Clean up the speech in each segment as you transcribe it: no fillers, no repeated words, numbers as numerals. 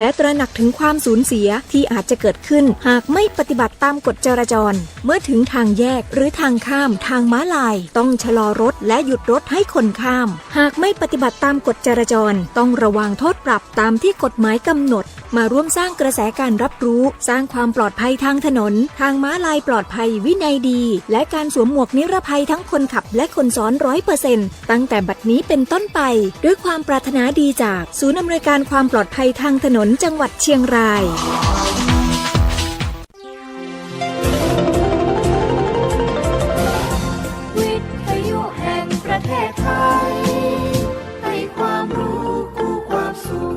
และตระหนักถึงความสูญเสียที่อาจจะเกิดขึ้นหากไม่ปฏิบัติตามกฎจราจรเมื่อถึงทางแยกหรือทางข้ามทางม้าลายต้องชะลอรถและหยุดรถให้คนข้ามหากไม่ปฏิบัติตามกฎจราจรต้องระวังโทษปรับตามที่กฎหมายกำหนดมาร่วมสร้างกระแสการรับรู้สร้างความปลอดภัยทางถนนทางม้าลายปลอดภัยวินัยดีและการสวมหมวกนิรภัยทั้งคนขับและคนซ้อน 100% ตั้งแต่บัดนี้เป็นต้นไปด้วยความปรารถนาดีจากศูนย์อำนวยการความปลอดภัยทางถนนจังหวัดเชียงรายวิทยุแห่งประเทศไทยให้ความรู้คู่ความสุข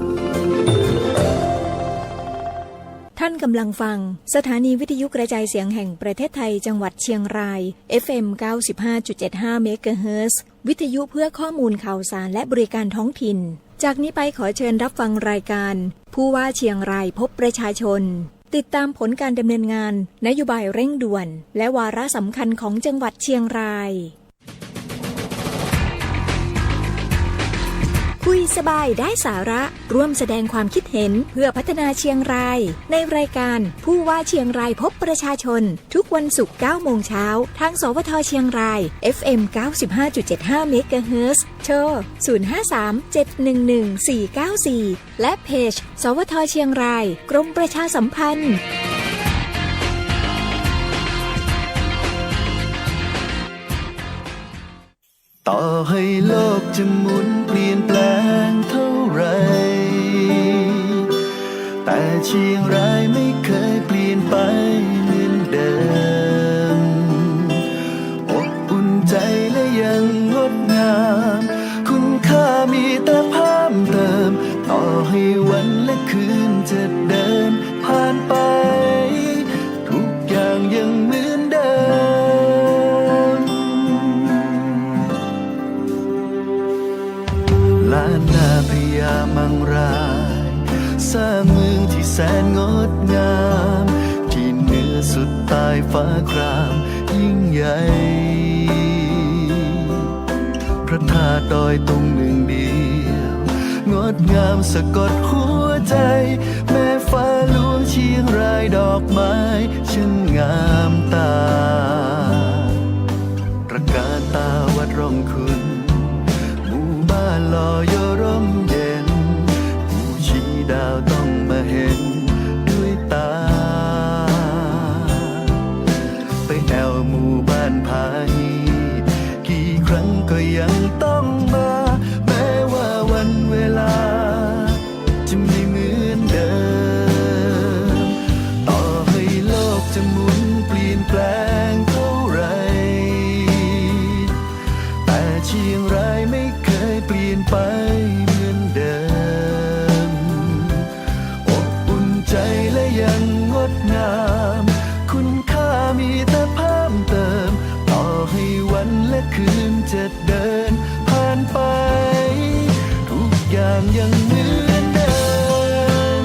ท่านกำลังฟังสถานีวิทยุกระจายเสียงแห่งประเทศไทยจังหวัดเชียงราย FM 95.75 เมกะเฮิรตซ์วิทยุเพื่อข้อมูลข่าวสารและบริการท้องถิ่นจากนี้ไปขอเชิญรับฟังรายการผู้ว่าเชียงรายพบประชาชนติดตามผลการดำเนินงานนโยบายเร่งด่วนและวาระสำคัญของจังหวัดเชียงรายคุยสบายได้สาระร่วมแสดงความคิดเห็นเพื่อพัฒนาเชียงรายในรายการผู้ว่าเชียงรายพบประชาชนทุกวันศุกร์ 9 โมงเช้าทางสวทเชียงราย FM 95.75 เมกะเฮิรตซ์โทร 053-711-494 และเพจสวทเชียงรายกรมประชาสัมพันธ์ต่อให้โลกจะหมุนเปลี่ยนแปลงเท่าไรแต่เชียงรายไม่เคยเปลี่ยนไปเหมือนเดิมอบอุ่นใจและยังงดงามคุณค่ามีแต่เพิ่มเติมต่อให้วันและคืนจะเดินผ่านไปทุกอย่างยังเหมือนเดิมล้านนาพญามังรายสร้างเมืองที่แสนงดงามที่เหนือสุดใต้ฟ้าครามยิ่งใหญ่พระธาตุดอยตุงหนึ่งเดียวงดงามสะกดหัวใจแม่ฟ้าหลวงเชียงรายดอกไม้ช่างงามตาตระการตาวัดร่องคุณหมู่บ้านลอยร่มเย็นผู้ชี้ดาวต้องมาเห็นด้วยตาไปแอวหมู่บ้านพาฮีกี่ครั้งก็ยังต้องมาแม้ว่าวันเวลาจะไม่เหมือนเดิมต่อให้โลกจะหมุนเปลี่ยนแปลงเท่าไรแต่เชียงรายไม่เคยเปลี่ยนไปเหมือนเดิมอบอุ่นใจและยังงดงามคุณค่ามีแต่เพิ่มเติมต่อให้วันและคืนจะเดินผ่านไปทุกอย่างยังเหมือนเดิม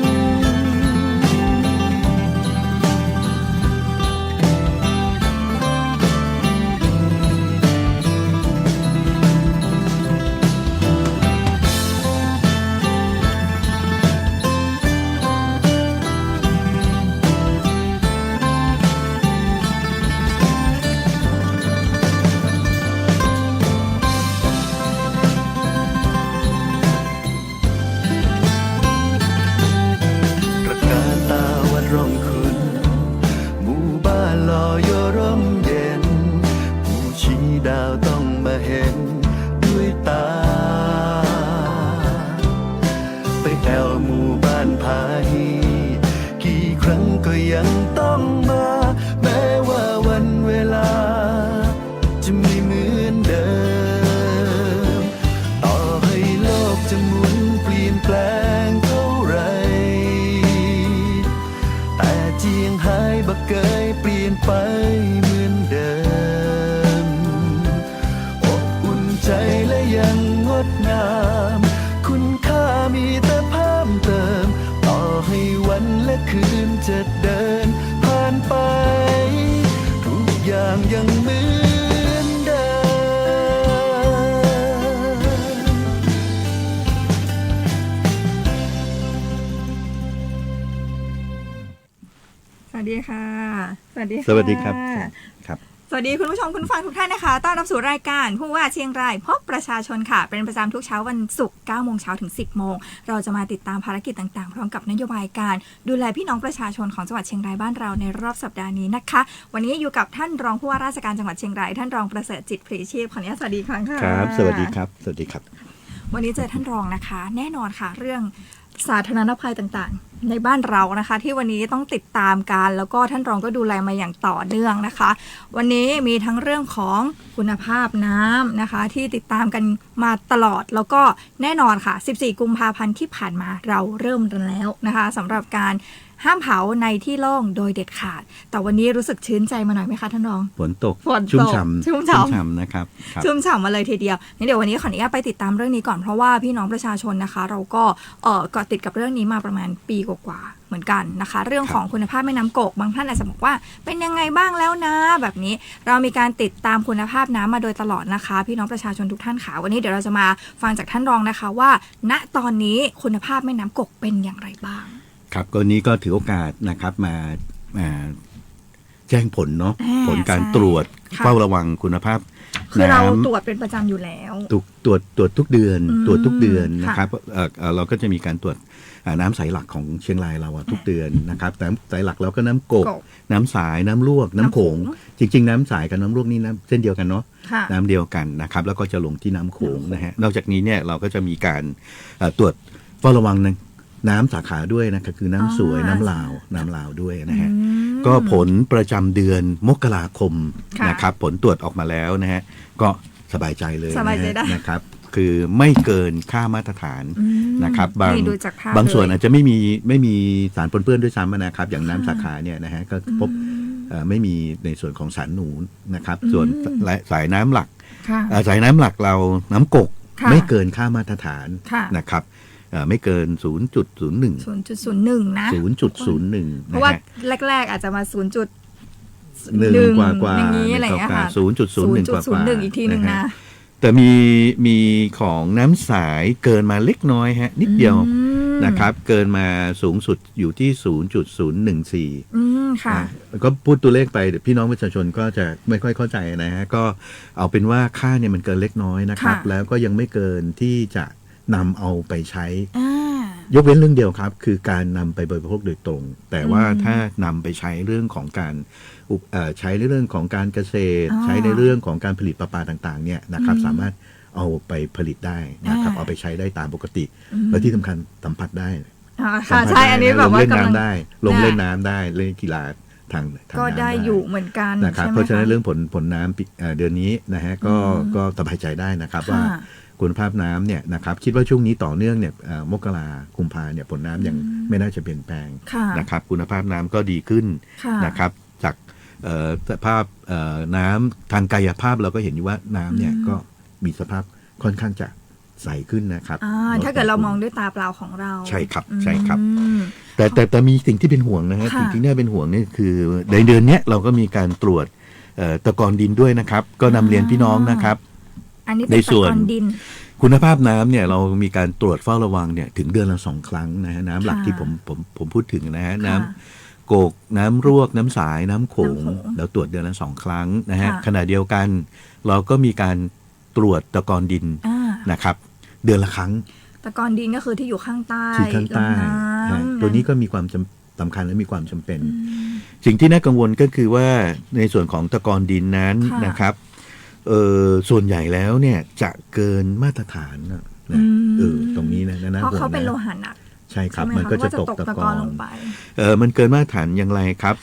ตระการตาวัดร่องคุณหมู่บ้านลอยร่มเย็นผู้ชี้ดาวต้องมาเห็นด้วยตาไปแอวหมู่บ้านพาฮีกี่ครั้งก็ยังต้องมาแม้ว่าวันเวลาจะไม่เหมือนเดิมต่อให้โลกจะหมุนเปลี่ยนแปลงเท่าไรแต่เจียงไฮ้บ่เคยเปลี่ยนไปเหมือนเดิมอบอุ่นใจและยังงดงามคุณค่ามีแต่เพิ่มเติมต่อให้วันและคืนจะเดินผ่านไปทุกอย่างยังเหมือนเดิม วัสดีค่ะสวัสดีค่ะ สวัสดีครับครับ สวัสดีคุณผู้ชมคุณฟังทุกท่านนะคะต้อนรับสู่รายการผู้ว่าเชียงรายพบประชาชนค่ะเป็นประจำทุกเช้าวันศุกร์9 โมงเช้าถึง 10 โมงเราจะมาติดตามภารกิจต่างๆพร้อมกับนโยบายการดูแลพี่น้องประชาชนของจังหวัดเชียงรายบ้านเราในรอบสัปดาห์นี้นะคะวันนี้อยู่กับท่านรองผู้ว่าราชการจังหวัดเชียงรายท่านรองประเสริฐจิตพลีชีพขออนุญาตสวัสดีครั้งค่ะ ครับ สวัสดีครับ สวัสดีครับ วันนี้เจอท่านรองนะคะ แน่นอนค่ะเรื่องสาธารณภัยต่างๆในบ้านเรานะคะ ที่วันนี้ต้องติดตามกันแล้วก็ท่านรองก็ดูแลมาอย่างต่อเนื่องนะคะ วันนี้มีทั้งเรื่องของคุณภาพน้ำนะคะ ที่ติดตามกันมาตลอดแล้วก็แน่นอนค่ะ14 กุมภาพันธ์ที่ผ่านมาเราเริ่มกันแล้วนะคะสำหรับการห้ามเผาในที่โล่งโดยเด็ดขาดแต่วันนี้รู้สึกชื้นใจมาหน่อยไหมคะท่านรอง ฝนตก ฝนตก ชุ่มฉ่ ชุ่ม ำ ฉ่ำ นะครับครับ ชุ่มฉ่ำมาเลยทีเดียวงั้นเดี๋ยววันนี้ขออนุญาตไปติดตามเรื่องนี้ก่อนเพราะว่าพี่น้องประชาชนนะคะ เราก็เกาะติดกับเรื่องนี้มาประมาณปีกว่าๆเหมือนกันนะคะ เรื่องของคุณภาพแม่น้ำกกบางท่านอาจจะบอกว่าเป็นยังไงบ้างแล้วนะแบบนี้เรามีการติดตามคุณภาพน้ำมาโดยตลอดนะคะ พี่น้องประชาชนทุกท่านค่ะวันนี้เดี๋ยวเราจะมาฟังจากท่านรองนะคะว่า ณตอนนี้คุณภาพแม่น้ำกกเป็นอย่างไรบ้างครับก็นี้ก็ถือโอกาสนะครับมาแจ้งผลเนาะผลการตรวจเฝ้าระวังคุณภาพ คือเราตรวจเป็นประจำอยู่แล้วตรวจทุกเดือนตรวจทุกเดือนนะครับเราก็จะมีการตรวจน้ำใสหลักของเชียงรายเราทุกเดือนนะครับน้ำใสหลักเราก็น้ำกกน้ำสายน้ำลวกน้ำโขงจริงๆน้ำสายกับน้ำลวกนี่น้ำเส้นเดียวกันเนาะน้ำเดียวกันนะครับแล้วก็จะลงที่น้ำโขงนะฮะนอกจากนี้เนี่ยเราก็จะมีการตรวจเฝ้าระวังน้ำสาขาด้วยนะครับคือน้ำสวยน้ำลาวด้วยนะฮะก็ผลประจำเดือนมกราคมนะครับผลตรวจออกมาแล้วนะฮะก็สบายใจเลยนะครับคือไม่เกินค่ามาตรฐานนะครับบางส่วนอาจจะไม่มีสารปนเปื้อนด้วยซ้ำนะครับอย่างน้ำสาขาเนี่ยนะฮะก็พบไม่มีในส่วนของสารหนูนะครับส่วนสายน้ำหลักเราน้ำกกไม่เกินค่ามาตรฐานนะครับไม่เกิน 0.01 นะ 0.01 เพราะว่าแรกๆอาจจะมา 0.1 กว่าอย่างนี้อะไรอย่างเงี้ยค่ะ 0.01 กว่าอีกทีนึงนะแต่มีของน้ำสายเกินมาเล็กน้อยฮะนิดเดียวนะครับเกินมาสูงสุดอยู่ที่ 0.014 ค่ะก็พูดตัวเลขไปเดี๋ยวพี่น้องประชาชนก็จะไม่ค่อยเข้าใจนะฮะก็เอาเป็นว่าค่าเนี่ยมันเกินเล็กน้อยนะครับแล้วก็ยังไม่เกินที่จะนำเอาไปใช้ยกเว้นเรื่องเดียวครับคือการนำไปบริโภคโดยตรงแต่ว่าถ้านำไปใช้เรื่องของการใช้ในเรื่องของการเกษตรใช้ในเรื่องของการผลิตประปาต่างๆเนี่ยนะครับสามารถเอาไปผลิตได้นะครับเอาไปใช้ได้ตามปกติและที่สำคัญสัมผัสได้ใช่อันนี้แบบว่าลงเล่นน้ำได้ลงเล่นน้ำได้เล่นกีฬาทางก็ได้อยู่เหมือนกันนะครับเพราะฉะนั้นเรื่องผลน้ำเดือนนี้นะฮะก็สบายใจได้นะครับว่าคุณภาพน้ำเนี่ยนะครับคิดว่าช่วงนี้ต่อเนื่องเนี่ยมกรากุมภาเนี่ยผลน้ำยังไม่น่าจะเปลี่ยนแปลงนะครับคุณภาพน้ำก็ดีขึ้นนะครับจากสภาพน้ำทางกายภาพเราก็เห็นอยู่ว่าน้ำเนี่ยก็มีสภาพค่อนข้างจะใสขึ้นนะครับถ้าเกิดเรามองด้วยตาเปล่าของเราใช่ครับแต่มีสิ่งที่เป็นห่วงนะฮะสิ่งที่น่าเป็นห่วงนี่คือในเดือนนี้เราก็มีการตรวจตะกอนดินด้วยนะครับก็นำเรียนพี่น้องนะครับในส่วนคุณภาพน้ำเนี่ยเรามีการตรวจเฝ้าระวังเนี่ยถึงเดือนละ2 ครั้งนะฮะน้ำหลักที่ผมพูดถึงนะฮะน้ำโกกน้ำรวกน้ำสายน้ำโขงเราตรวจเดือนละ2 ครั้งนะฮะขณะเดียวกันเราก็มีการตรวจตะกอนดินนะครับเดือนละครั้งตะกอนดินก็คือที่อยู่ข้างใต้ตัวนี้ก็มีความสำคัญและมีความจำเป็นสิ่งที่น่ากังวลก็คือว่าในส่วนของตะกอนดินนั้นนะครับส่วนใหญ่แล้วเนี่ยจะเกินมาตรฐานนะตรงนี้นะเพราะเขาเป็นโลหะหนักใช่ครับมันก็จะตกตะกอนลงไปมันเกินมาตรฐานอย่างไรครับ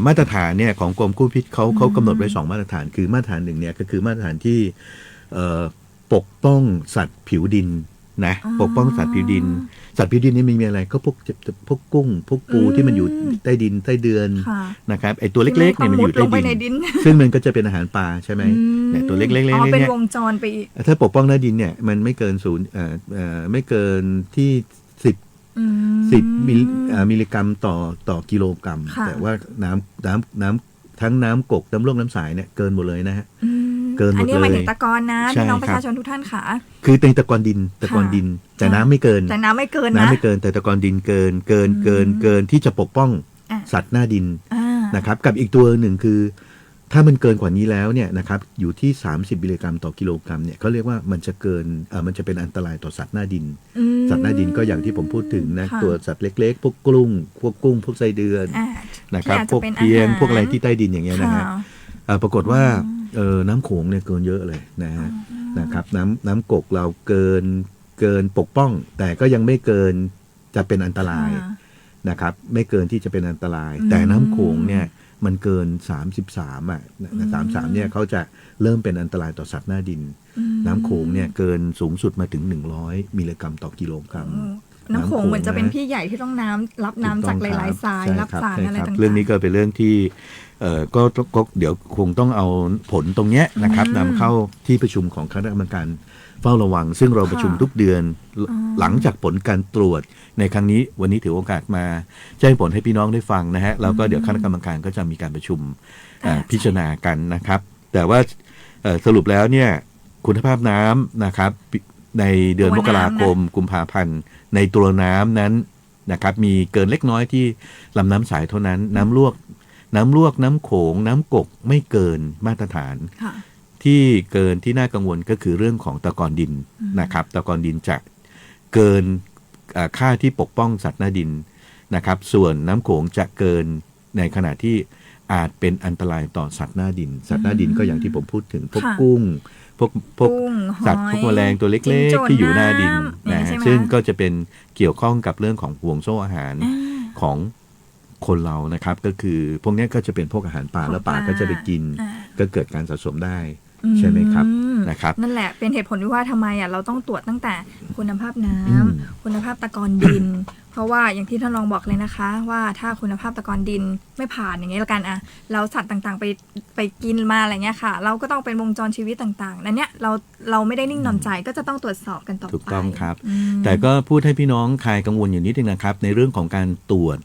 มาตรฐานเนี่ยของกรมกู้พิษเขากำหนดไว้2 มาตรฐานคือมาตรฐานหนึ่งเนี่ยก็คือมาตรฐานที่ปกป้องสัตว์ผิวดินนะปกป้องสัตว์ผิวดินสัตว์ผิวดินนี่มีอะไรก็พวกกุ้งพวกปูที่มันอยู่ใต้ดินใต้เดือนนะครับไอตัวเล็กๆเนี่ยมันอยู่ใต้ดินซึ่งมันก็จะเป็นอาหารปลาใช่ไหมเนี่ยตัวเล็กๆเนี่ยเป็นวงจรไปอีกถ้าปกป้องหน้าดินเนี่ยมันไม่เกินไม่เกินที่10มิลลิกรัมต่อกิโลกรัมแต่ว่าน้ำทั้งน้ำกกน้ำลวกน้ำสายเนี่ยเกินหมดเลยนะฮะเกินหมดเลยอันนี้หมายถึงตะกอนนะพี่น้องประชาชนทุกท่านค่ะคือเป็นตะกอนดินแต่น้ำไม่เกินแต่น้ำไม่เกินแต่ตะกอนดินเกินที่จะปกป้องสัตว์หน้าดิน นะครับกับอีกตัวหนึ่งคือถ้ามันเกินกว่านี้แล้วเนี่ยนะครับอยู่ที่30มิลลิกรัมต่อกิโลกรัมเนี่ยเขาเรียกว่ามันจะเกินมันจะเป็นอันตรายต่อสัตว์หน้าดินสัตว์หน้าดินก็อย่างที่ผมพูดถึงนะตัวสัตว์เล็กๆพวกกุ้งพวกไส้เดือนนะครับพวกเพียงพวกอะไรที่ใต้ดินอย่างเงี้ยนะฮะปรากฏว่าน้ำโขงเนี่ยเกินเยอะเลยนะครับน้ำกกเราเกินปกป้องแต่ก็ยังไม่เกินจะเป็นอันตรายนะครับไม่เกินที่จะเป็นอันตรายแต่น้ำโขงเนี่ยมันเกิน3333เนี่ยเขาจะเริ่มเป็นอันตรายต่อสัตว์หน้าดินน้ำโขงเนี่ยเกินสูงสุดมาถึง100มิลลิกรัมต่อกิโลกรัมน้ำโขงเหมือนจะเป็นพี่ใหญ่ที่ต้องรับน้ำจากหลายๆสายรับสารอะไรต่างๆเรื่องนี้ก็เป็นเรื่องที่ก็เดี๋ยวคงต้องเอาผลตรงเนี้ยนะครับนำเข้าที่ประชุมของคณะกรรมการเฝ้าระวังซึ่งเราประชุมทุกเดือนหลังจากผลการตรวจในครั้งนี้วันนี้ถือโอกาสมาแจ้งผลให้พี่น้องได้ฟังนะฮะแล้วก็เดี๋ยวคณะกรรมการก็จะมีการประชุมพิจารณากันนะครับแต่ว่าสรุปแล้วเนี่ยคุณภาพน้ำนะครับในเดือนมกราคมกุมภาพันธ์ในตัวน้ำนั้นนะครับมีเกินเล็กน้อยที่ลำน้ำสายเท่านั้นน้ำลวกน้ำโขงน้ำกกไม่เกินมาตรฐานที่เกินที่น่ากังวลก็คือเรื่องของตะกอนดินนะครับตะกอนดินจะเกินค่าที่ปกป้องสัตว์หน้าดินนะครับส่วนน้ำโขงจะเกินในขณะที่อาจเป็นอันตรายต่อสัตว์หน้าดินสัตว์หน้าดินก็อย่างที่ผมพูดถึงพวกกุ้งพวกสัตว์พวกแมลงตัวเล็กๆที่อยู่หน้าดินนะซึ่งก็จะเป็นเกี่ยวข้องกับเรื่องของห่วงโซ่อาหารของคนเรานะครับก็คือพวกนี้ก็จะเป็นพวกอาหารปลาแล้วปลาก็จะไปกินก็เกิดการสะสมได้ใช่ไหมครับนะครับนั่นแหละเป็นเหตุผลที่ว่าทำไมเราต้องตรวจตั้งแต่คุณภาพน้ำคุณภาพตะกอนดิน เพราะว่าอย่างที่ท่านรองบอกเลยนะคะว่าถ้าคุณภาพตะกอนดินไม่ผ่านอย่างนี้ละกันแล้วสัตว์ต่างๆไปกินมาอะไรเงี้ยค่ะเราก็ต้องเป็นวงจรชีวิตต่างๆนั่นเนี้ยเราไม่ได้นิ่งนอนใจก็จะต้องตรวจสอบกันต่อไปถูกต้องครับแต่ก็พูดให้พี่น้องคลายกังวลอยู่นิดนึงนะครับในเรื่องของการตรวจ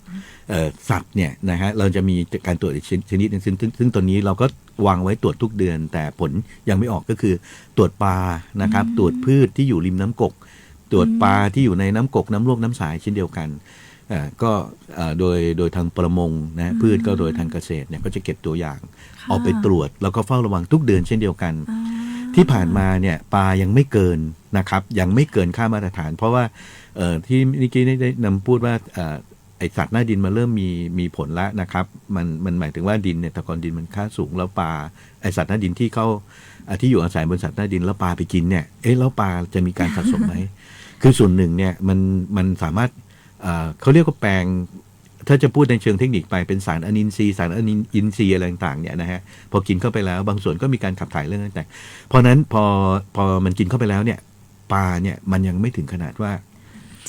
สัตว์เนี่ยนะฮะเราจะมีการตรวจอีกชนิดนึงซึ่งตอนนี้เราก็วางไว้ตรวจทุกเดือนแต่ผลยังไม่ออกก็คือตรวจปลานะครับตรวจพืชที่อยู่ริมน้ำกกตรวจปลาที่อยู่ในน้ำกกน้ำลวกน้ำสายเช่นเดียวกันก็โดยทางประมงนะพืชก็โดยทางเกษตรเนี่ยก็จะเก็บตัวอย่างเอาไปตรวจแล้วก็เฝ้าระวังทุกเดือนเช่นเดียวกันที่ผ่านมาเนี่ยปลายังไม่เกินนะครับยังไม่เกินค่ามาตรฐานเพราะว่าที่เมื่อกี้ได้นำพูดว่าไอสัตว์หน้าดินมันเริ่มมีผลแล้วนะครับมันหมายถึงว่าดินเนี่ยตะกอนดินมันค่าสูงแล้วปลาไอสัตว์หน้าดินที่เขาที่อยู่อาศัยบนสัตว์หน้าดินแล้วปลาไปกินเนี่ยแล้วปลาจะมีการสะสมไหม คือส่วนหนึ่งเนี่ยมันสามารถเขาเรียกว่าแปลงถ้าจะพูดในเชิงเทคนิคไปเป็นสารอนินทรีย์สารอินทรีย์อะไรต่างๆเนี่ยนะฮะพอกินเข้าไปแล้วบางส่วนก็มีการขับถ่ายเรื่องต่างๆเพราะนั้นพอมันกินเข้าไปแล้วเนี่ยปลาเนี่ยมันยังไม่ถึงขนาดว่า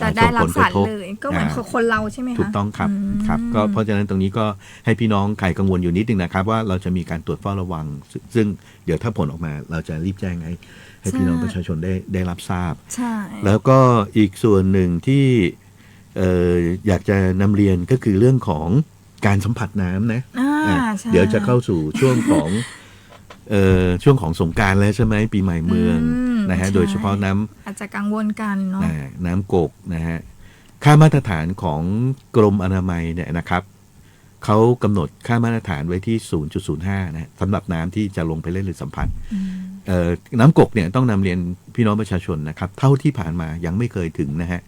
จะได้รับสารเลยก็เหมือนคนเราใช่ไหมคะถูกต้องครับก็เพราะฉะนั้นตรงนี้ก็ให้พี่น้องใครกังวลอยู่นิดนึงนะครับว่าเราจะมีการตรวจเฝ้าระวังซึ่งเดี๋ยวถ้าผลออกมาเราจะรีบแจ้งให้พี่น้องประชาชนได้รับทราบแล้วก็อีกส่วนหนึ่งที่อยากจะนำเรียนก็คือเรื่องของการสัมผัสน้ำนะเดี๋ยวจะเข้าสู่ช่วงของสงกรานต์แล้วใช่ไหมปีใหม่เมืองนะฮะโดยเฉพาะอาจจะกังวลกันเนาะน้ำกกนะฮะค่ามาตรฐานของกรมอนามัยเนี่ยนะครับเขากำหนดค่ามาตรฐานไว้ที่ 0.05 นะสำหรับน้ำที่จะลงไปเล่นหรือสัมผัสน้ำกกเนี่ยต้องนำเรียนพี่น้องประชาชนนะครับเท่าที่ผ่านมายังไม่เคยถึงนะฮะ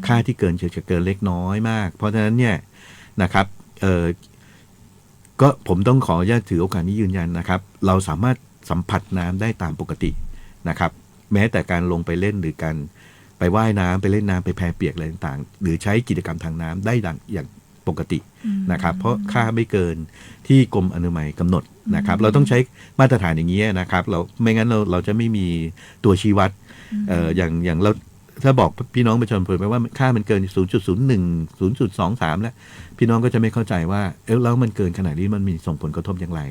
ค่าที่เกินจะเกินเล็กน้อยมากเพราะฉะนั้นเนี่ยนะครับก็ผมต้องขออนุญาตถือโอกาสนี้ยืนยันนะครับเราสามารถสัมผัสน้ำได้ตามปกตินะครับแม้แต่การลงไปเล่นหรือการไปว่ายน้ำไปเล่นน้ำไปแพเปียกอะไรต่างๆหรือใช้กิจกรรมทางน้ำได้อย่างปกตินะครับเพราะค่าไม่เกินที่กรมอนามัยกำหนดนะครับเราต้องใช้มาตรฐานอย่างนี้นะครับเราไม่งั้นเราจะไม่มีตัวชี้วัดอย่างเราถ้าบอกพี่น้องประชาชนไปว่าค่ามันเกิน 0.01 0.23 แล้วพี่น้องก็จะไม่เข้าใจว่าแล้วมันเกินขนาดนี้มันมีส่งผลกระทบอย่างไร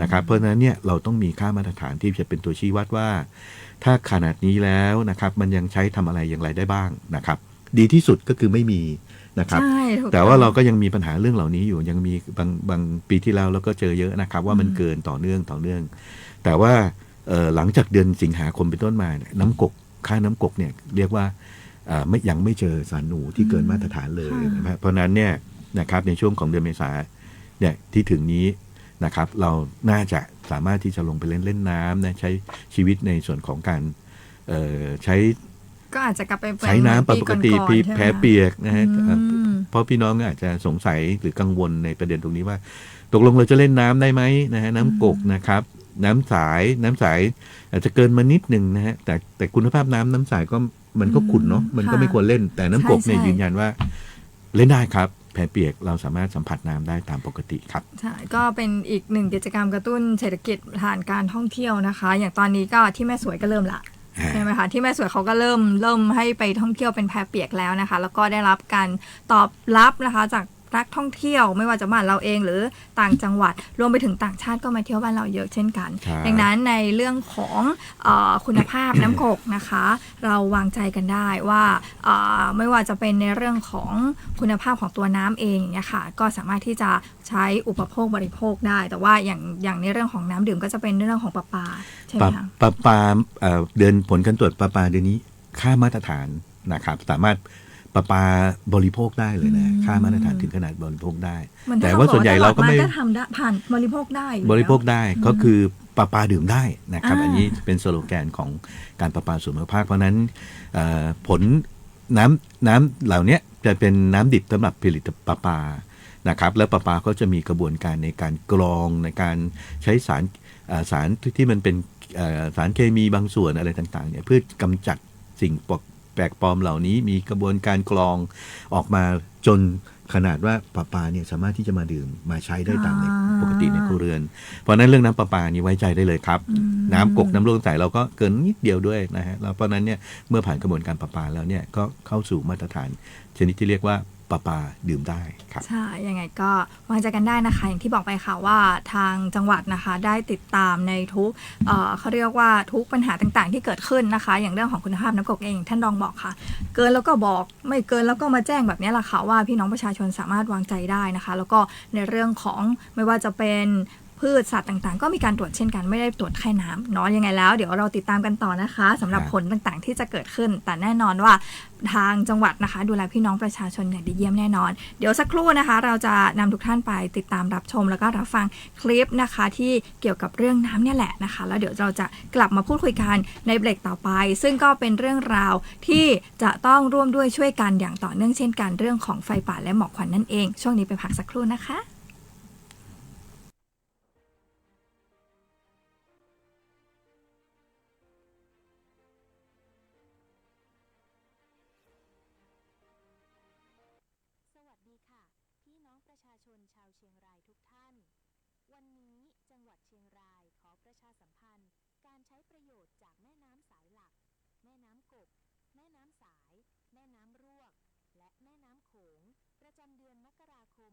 นะครับเพราะฉะนั้นเนี่ยเราต้องมีค่ามาตรฐานที่จะเป็นตัวชี้วัดว่าถ้าขนาดนี้แล้วนะครับมันยังใช้ทำอะไรอย่างไรได้บ้างนะครับดีที่สุดก็คือไม่มีนะครับแต่ว่าเราก็ยังมีปัญหาเรื่องเหล่านี้อยู่ยังมีบางปีที่แล้วเราก็เจอเยอะนะครับว่ามันเกินต่อเนื่องแต่ว่าหลังจากเดือนสิงหาคมเป็นต้นมาน้ำกกค่าน้ำกกเนี่ยเรียกว่ายังไม่เจอสารหนูที่เกินมาตรฐานเลยนะครับเพราะนั้นเนี่ยนะครับในช่วงของเดือนเมษา เนี่ยที่ถึงนี้นะครับเราน่าจะสามารถที่จะลงไปเล่นน้ำนะใช้ชีวิตในส่วนของการใช้ ก็อาจจะกลับไป ใช้น้ำปกติ ปีก่อนๆใช่ไหม แพ้เปียกนะฮะ อืม เพราะพี่น้องอาจจะสงสัยหรือกังวลในประเด็นตรงนี้ว่า ตกลงเราจะเล่นน้ำได้ไหมนะฮะน้ำกกนะครับน้ำสายอาจจะเกินมานิดหนึ่งนะฮะแต่คุณภาพน้ำสายก็มันก็ขุ่นเนาะมันก็ไม่ควรเล่นแต่น้ำกกเนี่ย ใช่ ยืนยันว่าเล่นได้ครับแผลเปียกเราสามารถสัมผัสน้ำได้ตามปกติครับ ใช่ก็เป็นอีกหนึ่งกิจกรรมกระตุ้นเศรษฐกิจผ่านการท่องเที่ยวนะคะ อย่างตอนนี้ก็ที่แม่สวยก็เริ่มละใช่ไหมคะที่แม่สวยเขาก็เริ่มให้ไปท่องเที่ยวเป็นแพเปียกแล้วนะคะ แล้วก็ได้รับการตอบรับนะคะจากนักท่องเที่ยวไม่ว่าจะบ้านเราเองหรือต่างจังหวัดรวมไปถึงต่างชาติก็มาเที่ยวบ้านเราเยอะเช่นกัน ครับ ดังนั้นในเรื่องของคุณภาพ น้ำกกนะคะ เราวางใจกันได้ว่าไม่ว่าจะเป็นในเรื่องของคุณภาพของตัวน้ำเองอย่างเงี้ยค่ะก็สามารถที่จะใช้อุปโภคบริโภคได้ แต่ว่าอย่างในเรื่องของน้ำดื่มก็จะเป็นเรื่องของประปาใช่ไหมคะ ประปาเดือนผลการตรวจประปาเดือนนี้ค่ามาตรฐานนะครับสามารถประปาบริโภคได้เลยนะค่ามาตรฐานถึงขนาดบริโภคได้ เหมือน แต่ว่าส่วนใหญ่เราก็ไม่ ก็ทำได้ผ่านบริโภคได้อยู่แล้ว บริโภคได้ก็คือประปาดื่มได้นะครับ อ่า อันนี้เป็นสโลแกนของการประปาส่วนภูมิภาคเพราะฉะนั้นผลน้ำเหล่านี้จะเป็นน้ำดิบสำหรับผลิตประปานะครับแล้วประปาก็จะมีกระบวนการในการกรองในการใช้สารที่มันเป็นสารเคมีบางส่วนอะไรต่างๆเนี่ยเพื่อกำจัดสิ่งแปลกปลอมเหล่านี้มีกระบวนการกรองออกมาจนขนาดว่าประปาเนี่ยสามารถที่จะมาดื่มมาใช้ได้ตามในปกติในครัวเรือนเพราะฉะนั้นเรื่องน้ำประปานี่ไว้ใจได้เลยครับน้ำกกน้ำร่วงใสเราก็เกินนิดเดียวด้วยนะฮะแล้วเพราะฉะนั้นเนี่ยเมื่อผ่านกระบวนการประปาแล้วเนี่ยก็เข้าสู่มาตรฐานชนิดที่เรียกว่าประปาดื่มได้ครับ ใช่ยังไงก็วางใจกันได้นะคะอย่างที่บอกไปค่ะว่าทางจังหวัดนะคะได้ติดตามในทุกเขาเรียกว่าทุกปัญหาต่างๆที่เกิดขึ้นนะคะ อย่างเรื่องของคุณภาพน้ำกกเองท่านรองบอกค่ะ เกินแล้วก็บอกไม่เกินแล้วก็มาแจ้งแบบนี้แหละค่ะว่าพี่น้องประชาชนสามารถวางใจได้นะคะ แล้วก็ในเรื่องของไม่ว่าจะเป็นพืชสัตว์ต่างๆก็มีการตรวจเช่นกันไม่ได้ตรวจแค่น้ำเนาะยังไงแล้วเดี๋ยวเราติดตามกันต่อนะคะสำหรับผลต่างๆที่จะเกิดขึ้น แต่แน่นอนว่าทางจังหวัดนะคะดูแลพี่น้องประชาชนอย่างดีเยี่ยมแน่นอนเดี๋ยวสักครู่นะคะเราจะนำทุกท่านไปติดตามรับชมแล้วก็รับฟังคลิปนะคะที่เกี่ยวกับเรื่องน้ำเนี่ยแหละนะคะแล้วเดี๋ยวเราจะกลับมาพูดคุยกันในเบรกต่อไป ซึ่งก็เป็นเรื่องราวที่จะต้องร่วมด้วยช่วยกันอย่างต่อเนื่องเช่นกันเรื่องของไฟป่าและหมอกควันนั่นเองช่วงนี้ไปพักสักครู่นะคะสวัสดีค่ะ พี่น้องประชาชนชาวเชียงรายทุกท่าน วันนี้จังหวัดเชียงรายขอประชาสัมพันธ์การใช้ประโยชน์จากแม่น้ำสายหลัก แม่น้ำกก แม่น้ำสาย แม่น้ำรวก และแม่น้ำโขง ประจำเดือนมกราคม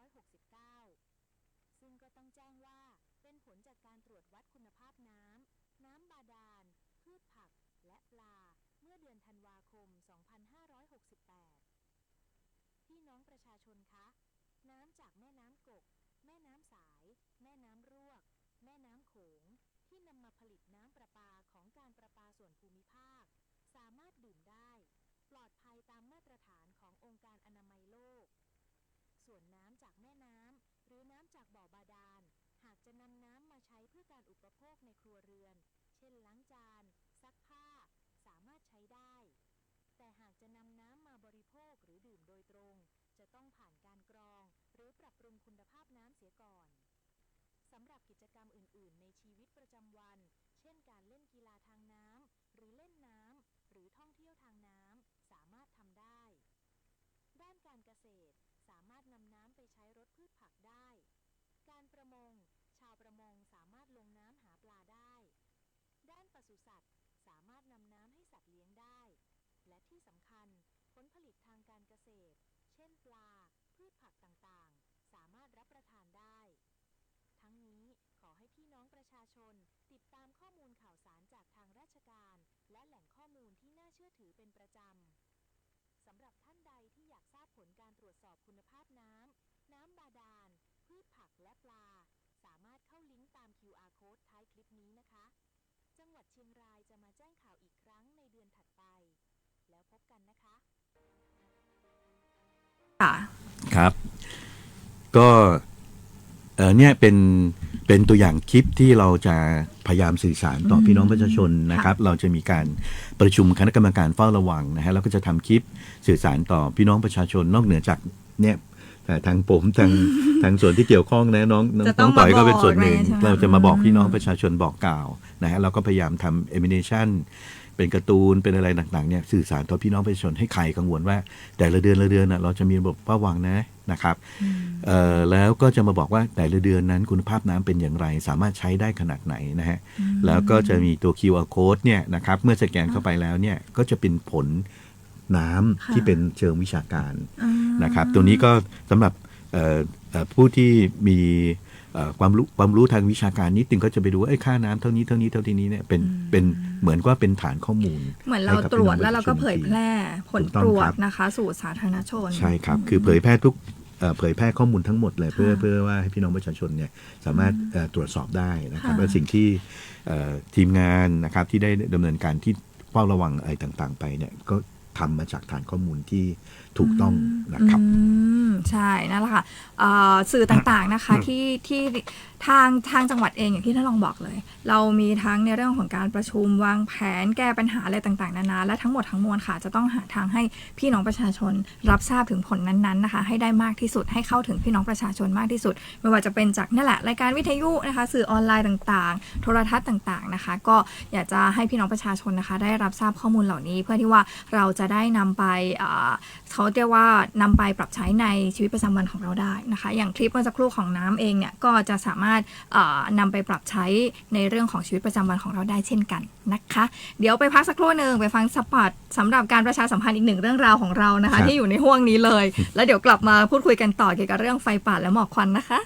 2569 ซึ่งก็ต้องแจ้งว่าเป็นผลจากการตรวจวัดคุณภาพน้ำ น้ำบาดาล พืชผัก และปลา เมื่อเดือนธันวาคม 2568 พี่น้องประชาชนคะ น้ำจากแม่น้ำกก แม่น้ำสาย แม่น้ำรวก แม่น้ำโขง ที่นำมาผลิตน้ำประปาของการประปาส่วนภูมิภาค สามารถดื่มได้ ปลอดภัยตามมาตรฐานขององค์การอนามัยโลก ส่วนน้ำจากแม่น้ำหรือน้ำจากบ่อบาดาล หากจะนำน้ำมาใช้เพื่อการอุปโภคในครัวเรือน เช่นล้างจาน ซักผ้า สามารถใช้ได้ แต่หากจะนำน้ำมาบริโภคหรือดื่มโดยตรง จะต้องผ่านการกรองหรือปรับปรุงคุณภาพน้ำเสียก่อนสำหรับกิจกรรมอื่นๆในชีวิตประจำวัน เช่นการเล่นกีฬาทางน้ำหรือเล่นน้ำหรือท่องเที่ยวทางน้ำสามารถทำได้ ด้านการเกษตรสามารถนำน้ำไปใช้รดพืชผักได้ การประมงชาวประมงสามารถลงน้ำหาปลาได้ ด้านปศุสัตว์สามารถนำน้ำให้สัตว์เลี้ยงได้ และที่สำคัญผลผลิตทางการเกษตร เช่นปลา พืชผักต่างๆ สามารถรับประทานได้ ทั้งนี้ขอให้พี่น้องประชาชนติดตามข้อมูลข่าวสารจากทางราชการและแหล่งข้อมูลที่น่าเชื่อถือเป็นประจำ สำหรับท่านใดที่อยากทราบผลการตรวจสอบคุณภาพน้ำ น้ำบาดาล พืชผักและปลา สามารถเข้าลิงก์ตาม QR Code ท้ายคลิปนี้นะคะ จังหวัดเชียงรายจะมาแจ้งข่าวอีกครั้งในเดือนถัดไป แล้วพบกันนะคะ ค่ะ ครับก็ เนี่ยเป็นตัวอย่างคลิปที่เราจะพยายามสื่อสารต่อพี่น้องประชาชนนะครับเราจะมีการประชุมคณะกรรมการเฝ้าระวังนะฮะแล้วก็จะทำคลิปสื่อสารต่อพี่น้องประชาชนนอกเหนือจากเนี่ยทางผมทางส่วนที่เกี่ยวข้องนะน้องต่อยก็เป็นส่วนหนึ่งเราจะมาบอกพี่น้องประชาชนบอกกล่าวนะฮะเราก็พยายามทำ animation เป็นการ์ตูนเป็นอะไรต่างๆเนี่ยสื่อสารต่อพี่น้องประชาชนให้ใครกังวลว่าแต่ละเดือนนะเราจะมีระบบเฝ้าระวังนะครับแล้วก็จะมาบอกว่าแต่ละเดือนนั้นคุณภาพน้ำเป็นอย่างไรสามารถใช้ได้ขนาดไหนนะฮะแล้วก็จะมีตัว QR code เนี่ยนะครับเมื่อสแกนเข้าไปแล้วเนี่ยก็จะเป็นผลน้ำที่เป็นเชิงวิชาการนะครับตัวนี้ก็สำหรับผู้ที่มีความรู้ทางวิชาการนิดนึงก็จะไปดูว่าค่าน้ำเท่านี้เนี่ยเป็นเหมือนว่าเป็นฐานข้อมูลเหมือนเราตรวจแล้วเราก็เผยแพร่ผลตรวจนะคะสู่สาธารณชนใช่ครับคือเผยแพร่ข้อมูลทั้งหมดเลยเพื่อว่าให้พี่น้องประชาชนเนี่ยสามารถตรวจสอบได้นะครับและสิ่งที่ทีมงานนะครับที่ได้ดำเนินการที่เฝ้าระวังอะไรต่างๆไปเนี่ยก็ทำมาจากฐานข้อมูลที่ถูกต้องนะครับใช่นั่นแหละค่ะสื่อต่างๆนะคะที่ทางจังหวัดเองอย่างที่ท่านรองบอกเลยเรามีทั้งในเรื่องของการประชุมวางแผนแก้ปัญหาอะไรต่างๆนานาและทั้งหมดทั้งมวลค่ะจะต้องหาทางให้พี่น้องประชาชนรับทราบถึงผลนั้นๆนะคะให้ได้มากที่สุดให้เข้าถึงพี่น้องประชาชนมากที่สุดไม่ว่าจะเป็นจากนี่แหละรายการวิทยุนะคะสื่อออนไลน์ต่างๆโทรทัศน์ต่างๆนะคะก็อยากจะให้พี่น้องประชาชนนะคะได้รับทราบข้อมูลเหล่านี้เพื่อที่ว่าเราจะได้นำไปเขาเรียกว่านำไปปรับใช้ในชีวิตประจำวันของเราได้นะคะอย่างคลิปเมื่อสักครู่ของน้ำเองเนี่ยก็จะสามารถนำไปปรับใช้ในเรื่องของชีวิตประจำวันของเราได้เช่นกันนะคะเดี๋ยวไปพักสักครู่หนึ่งไปฟังสปอตสำหรับการประชาสัมพันธ์อีกหนึ่งเรื่องราวของเรานะคะที่อยู่ในห่วงนี้เลยแล้วเดี๋ยวกลับมาพูดคุยกันต่อเกี่ยวกับเรื่องไฟป่าและหมอกควันนะคะ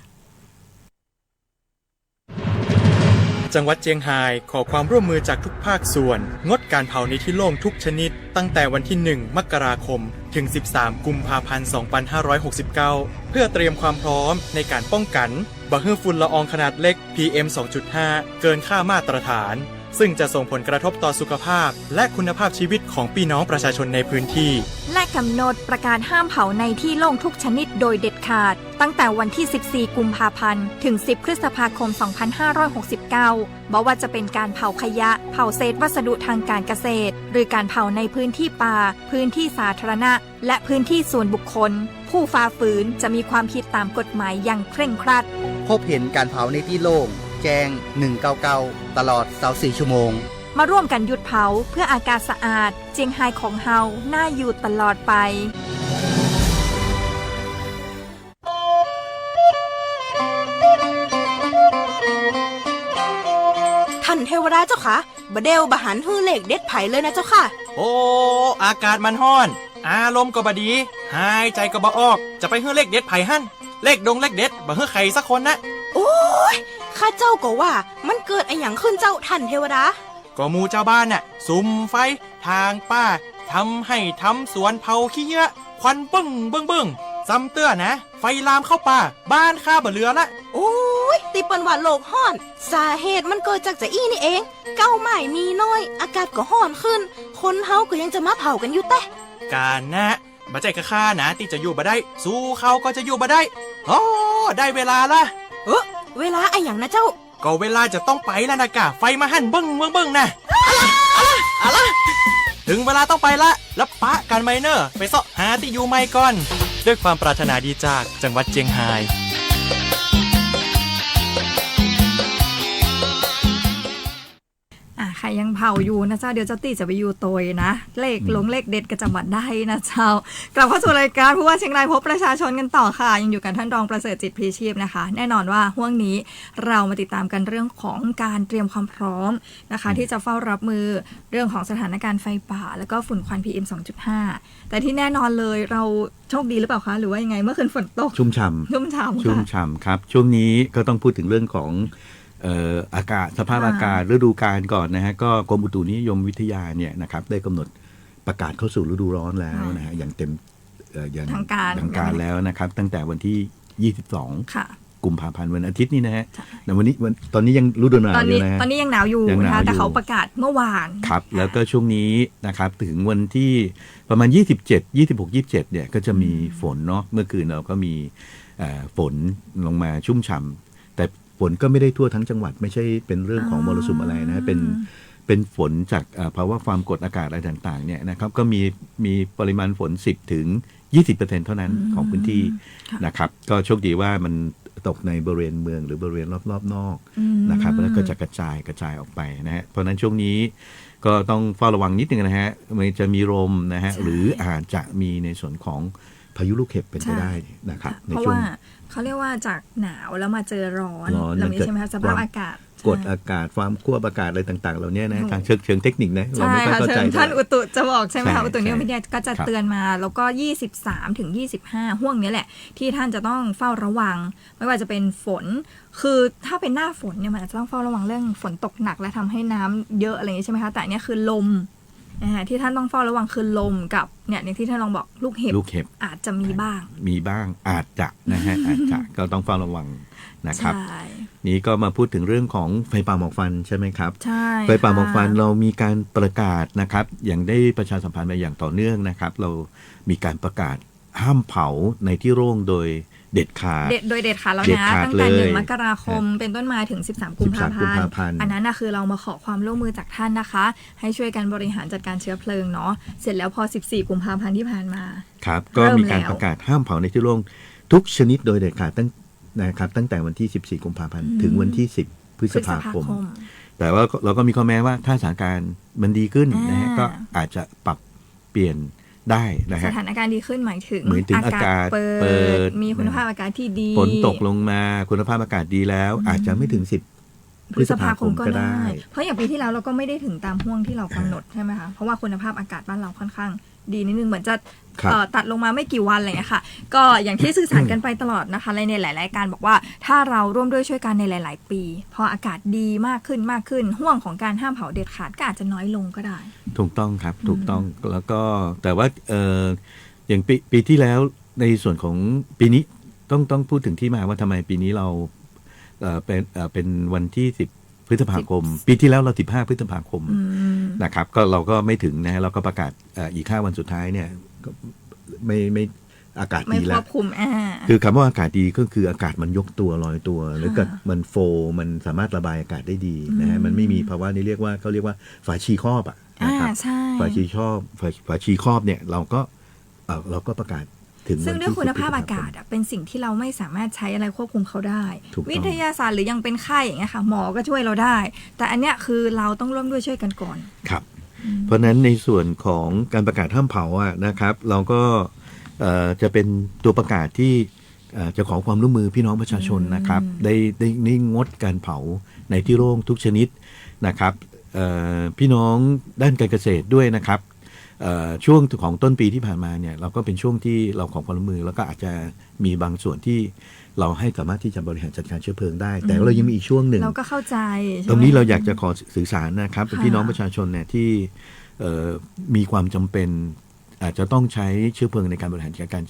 จังหวัดเจียงไฮ้ขอความร่วมมือจากทุกภาคส่วนงดการเผาในที่โล่งทุกชนิดตั้งแต่วันที่1 มกราคมถึง13 กุมภาพันธ์ 2569 เพื่อเตรียมความพร้อมในการป้องกันบ่ให้ฝุ่นละอองขนาดเล็ก PM 2.5 เกินค่ามาตรฐานซึ่งจะส่งผลกระทบต่อสุขภาพและคุณภาพชีวิตของพี่น้องประชาชนในพื้นที่และกำหนดประกาศห้ามเผาในที่โล่งทุกชนิดโดยเด็ดขาดตั้งแต่วันที่ 14 กุมภาพันธ์ถึง 10 พฤษภาคม 2569บอกว่าจะเป็นการเผาขยะเผาเศษวัสดุทางการเกษตรหรือการเผาในพื้นที่ป่าพื้นที่สาธารณะและพื้นที่ส่วนบุคคลผู้ฝ่าฝืนจะมีความผิดตามกฎหมายอย่างเคร่งครัดพบเห็นการเผาในที่โล่งแจ้ง199ตลอด24ชั่วโมงมาร่วมกันหยุดเผาเพื่ออากาศสะอาดเจียงไฮ้ของเฮาน่าอยู่ตลอดไปท่านเทวดาเจ้าค่ะบเดลบหันฮื้อเหล็กเด็ดไผ่เลยนะเจ้าค่ะโอ้อากาศมันร้อนอารมณ์ก็บดีหายใจก็บ่ออกจะไปฮื้อเลขเด็ดไผ่หั่นเลขเลขเด็ดบ่ฮื้อใครสักคนนะโอ้ยข้าเจ้าก็ว่ามันเกิดอะไรอย่างขึ้นเจ้าท่านเทวดาก็หมู่เจ้าบ้านน่ะสุมไฟทางป้าทำให้ทำสวนเผาขี้เยอะควันบึ้งซ้ำเตื้อนะไฟลามเข้าป่าบ้านข้าบ่เหลือละโอ้ยติเปิ้นว่าโลกฮ้อนสาเหตุมันเกิดจากจะอี้นี่เองเก้าไม้มีน้อยอากาศก็ฮ้อนขึ้นคนเฮาก็ยังจะมาเผากันอยู่แต่การนะบ่ใจข้านะที่จะอยู่บ่ได้สู้เขาก็จะอยู่บ่ได้โอ้ได้เวลาละเวลาไอ้หยังนะเจ้าก็เวลาจะต้องไปแล้วนะกะไฟมาหั่นบึ้งนะอะไรถึงเวลาต้องไปละแล้วปะกันไมเนอร์ไปเสาะหาที่อยู่ใหม่ก่อนด้วยความปรารถนาดีจากจังหวัดเจียงไฮ้ใครยังเผาอยู่นะเจ้าเดี๋ยวเจ้าตีจะไปอยู่ตัวนะเลขเด็ดก็จะมาได้นะเจ้ากลับเข้าสู่รายการผู้ว่าเชียงรายพบประชาชนกันต่อค่ะยังอยู่กันท่านรองประเสริฐจิตพลีชีพนะคะแน่นอนว่าห่วงนี้เรามาติดตามกันเรื่องของการเตรียมความพร้อมนะคะที่จะเฝ้ารับมือเรื่องของสถานการณ์ไฟป่าแล้วก็ฝุ่นควัน PM 2.5 แต่ที่แน่นอนเลยเราโชคดีหรือเปล่าคะหรือว่ายังไงเมื่อคืนฝนตกชุ่มฉ่ำครับช่วงนี้ก็ต้องพูดถึงเรื่องของอากาศสภาพอากาศฤดูกาลก่อนนะฮะก็กรมอุตุนิยมวิทยาเนี่ยนะครับได้กำหนดประกาศเข้าสู่ฤดูร้อนแล้วนะฮะอย่างเต็มอย่างทางการแล้วนะครับตั้งแต่วันที่22 กุมภาพันธ์วันอาทิตย์นี่นะฮะแต่วันนี้ตอนนี้ยังฤดูหนาวอยู่นะฮะ ตอนนี้ยังหนาวอยู่นะคะแต่เขาประกาศเมื่อวานครับแล้วก็ช่วงนี้นะครับถึงวันที่ประมาณ27 26 27เนี่ยก็จะมีฝนเนาะเมื่อคืนเราก็มีฝนลงมาชุ่มฉ่ำแต่ฝนก็ไม่ได้ทั่วทั้งจังหวัดไม่ใช่เป็นเรื่องของมรสุมอะไรนะเป็นฝนจากภาวะความกดอากาศอะไรต่างๆเนี่ยนะครับก็มีปริมาณฝน10 ถึง 20% เท่านั้นของพื้นที่นะครับก็โชคดีว่ามันตกในบริเวณเมืองหรือบริเวณรอบๆนอกนะครับแล้วก็จะกระจายออกไปนะฮะเพราะฉะนั้นช่วงนี้ก็ต้องเฝ้าระวังนิดนึงนะฮะมันจะมีลมนะฮะหรืออาจจะมีในส่วนของพายุลูกเห็บเป็นไปได้นะครับเพราะว่าเขาเรียกว่าจากหนาวแล้วมาเจอร้อนแล้วนี้ใช่ไหมคะสภาพอากาศกดอากาศความควบอากาศอะไรต่างๆเหล่านี้นะทางเชิงเทคนิคนะเราไม่ค่อยเข้าใจท่านอุตุจะบอกใช่ไหมคะอุตุนิยมวิทยาก็จะเตือนมาแล้วก็23 ถึง 25ห่วงนี้แหละที่ท่านจะต้องเฝ้าระวังไม่ว่าจะเป็นฝนคือถ้าเป็นหน้าฝนเนี่ยมันอาจจะต้องเฝ้าระวังเรื่องฝนตกหนักและทำให้น้ำเยอะอะไรอย่างนี้ใช่ไหมคะแต่อันนี้คือลมที่ท่านต้องเฝ้าระวังคือลมกับเนี่ยอย่างที่ท่านลองบอกลูกเห็บอาจจะมีบ้างอาจจะนะฮะอาจจะก็ต้องเฝ้าระวังนะครับนี้ก็มาพูดถึงเรื่องของไฟป่าหมอกฟันใช่ไหมครับใช่ไฟป่าหมอกฟันเรามีการประกาศนะครับอย่างได้ประชาสัมพันธ์มาอย่างต่อเนื่องนะครับเรามีการประกาศห้ามเผาในที่โล่งโดยเด็ดขาดแล้วนะตั้งแต่1 มกราคมเป็นต้นมาถึง13 กุมภาพันธ์อันนั้นนะคือเรามาขอความร่วมมือจากท่านนะคะให้ช่วยกันบริหารจัดการเชื้อเพลิงเนาะเสร็จแล้วพอ14 กุมภาพันธ์ที่ผ่านมาครับก็มีการประกาศห้ามเผาในที่โล่งทุกชนิดโดยเด็ดขาดตั้งแต่วันที่14 กุมภาพันธ์ถึงวันที่10 พฤษภาคมแต่ว่าเราก็มีข้อแม้ว่าถ้าสถานการณ์มันดีขึ้นนะฮะก็อาจจะปรับเปลี่ยนได้นะฮะสถานการณ์ดีขึ้นหมายถึงอากาศเปิดมีคุณภาพอากาศที่ดีฝนตกลงมาคุณภาพอากาศดีแล้วอาจจะไม่ถึง10 พฤษภาคมก็ได้เพราะอย่างปีที่แล้วเราก็ไม่ได้ถึงตามห่วงที่เรากำหนดใช่ไหมคะเพราะว่าคุณภาพอากาศบ้านเราค่อนข้างดีนิดนึงเหมือนจะตัดลงมาไม่กี่วันอะไรอย่างเงี้ยค่ะก็อย่างที่สื่อสารกันไปตลอดนะคะในหลายๆการบอกว่าถ้าเราร่วมด้วยช่วยกันในหลายๆปีพออากาศดีมากขึ้นห่วงของการห้ามเผาเด็ดขาดก็อาจจะน้อยลงก็ได้ถูกต้องครับถูกต้องแล้วก็แต่ว่าอย่างปีที่แล้วในส่วนของปีนี้ต้องพูดถึงที่มาว่าทำไมปีนี้เราเป็นวันที่10 พฤษภาคมปีที่แล้วเรา15 พฤษภาคมนะครับก็เราก็ไม่ถึงนะฮะเราก็ประกาศอีก5 วันสุดท้ายเนี่ยไม่อากาศดีแล้วคือคำว่าอากาศดีก็คืออากาศมันยกตัวลอยตัวหรือกับมันโฟมันสามารถระบายอากาศได้ดีนะฮะมันไม่มีภาวะนี้เขาเรียกว่าฝาชีครอบนะครับฝาชีครอบเนี่ยเราก็ประกาศซึ่งด้วยคุณภาพอากาศเป็นสิ่งที่เราไม่สามารถใช้อะไรควบคุมเขาได้วิทยาศาสตร์หรือยังเป็นไข้อย่างเงี้ยค่ะหมอก็ช่วยเราได้แต่อันเนี้ยคือเราต้องร่วมด้วยช่วยกันก่อนครับเพราะนั้นในส่วนของการประกาศห้ามเผานะครับเราก็จะเป็นตัวประกาศที่จะขอความร่วมมือพี่น้องประชาชนนะครับได้งดการเผาในที่โล่งทุกชนิดนะครับพี่น้องด้านการเกษตรด้วยนะครับช่วงของต้นปีที่ผ่านมาเนี่ยเราก็เป็นช่วงที่เราขอความร่วมมือแล้วก็อาจจะมีบางส่วนที่เราให้สามารถที่จะบริหารจัดการเชื้อเพลิงได้แต่เรายังมีอีกช่วงหนึ่งเราก็เข้าใจตรงนี้เราอยากจะขอสื่อสารนะครับพี่น้องประชาชนเนี่ยที่มีความจำเป็นอาจจะต้องใช้เชื้อเพลิงในการบริหารจัดการ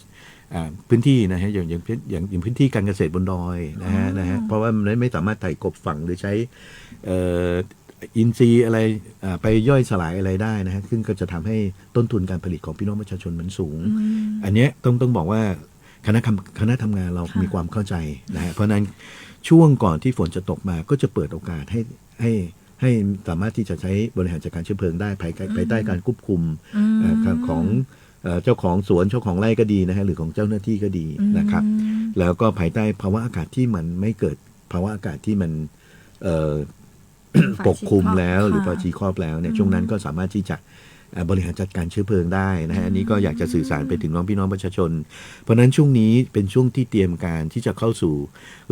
พื้นที่นะฮะอย่างพื้นที่การเกษตรบนดอยนะฮะเพราะว่ามันไม่สามารถไถกบฝังหรือใช้อินทรีย์อะไรไปย่อยสลายอะไรได้นะฮะซึ่งก็จะทำให้ต้นทุนการผลิตของพี่น้องประชาชนมันสูงอันนี้ต้องบอกว่าคณะทำงานเรามีความเข้าใจนะฮะเพราะนั้นช่วงก่อนที่ฝนจะตกมาก็จะเปิดโอกาสให้สามารถที่จะใช้บริหารจัดการเชื้อเพลิงได้ภายใต้การควบคุมของเจ้าของสวนเจ้าของไร่ก็ดีนะฮะหรือของเจ้าหน้าที่ก็ดีนะครับแล้วก็ภายใต้ภาวะอากาศที่มันไม่เกิดภาวะอากาศที่มันปกคลุมแล้วหรือฝาชีครอบแล้วเนี่ยช่วงนั้นก็สามารถที่จะบริหารจัดการเชื้อเพลิงได้นะฮะอันนี้ก็อยากจะสื่อสารไปถึงพี่น้องประชาชนเพราะนั้นช่วงนี้เป็นช่วงที่เตรียมการที่จะเข้าสู่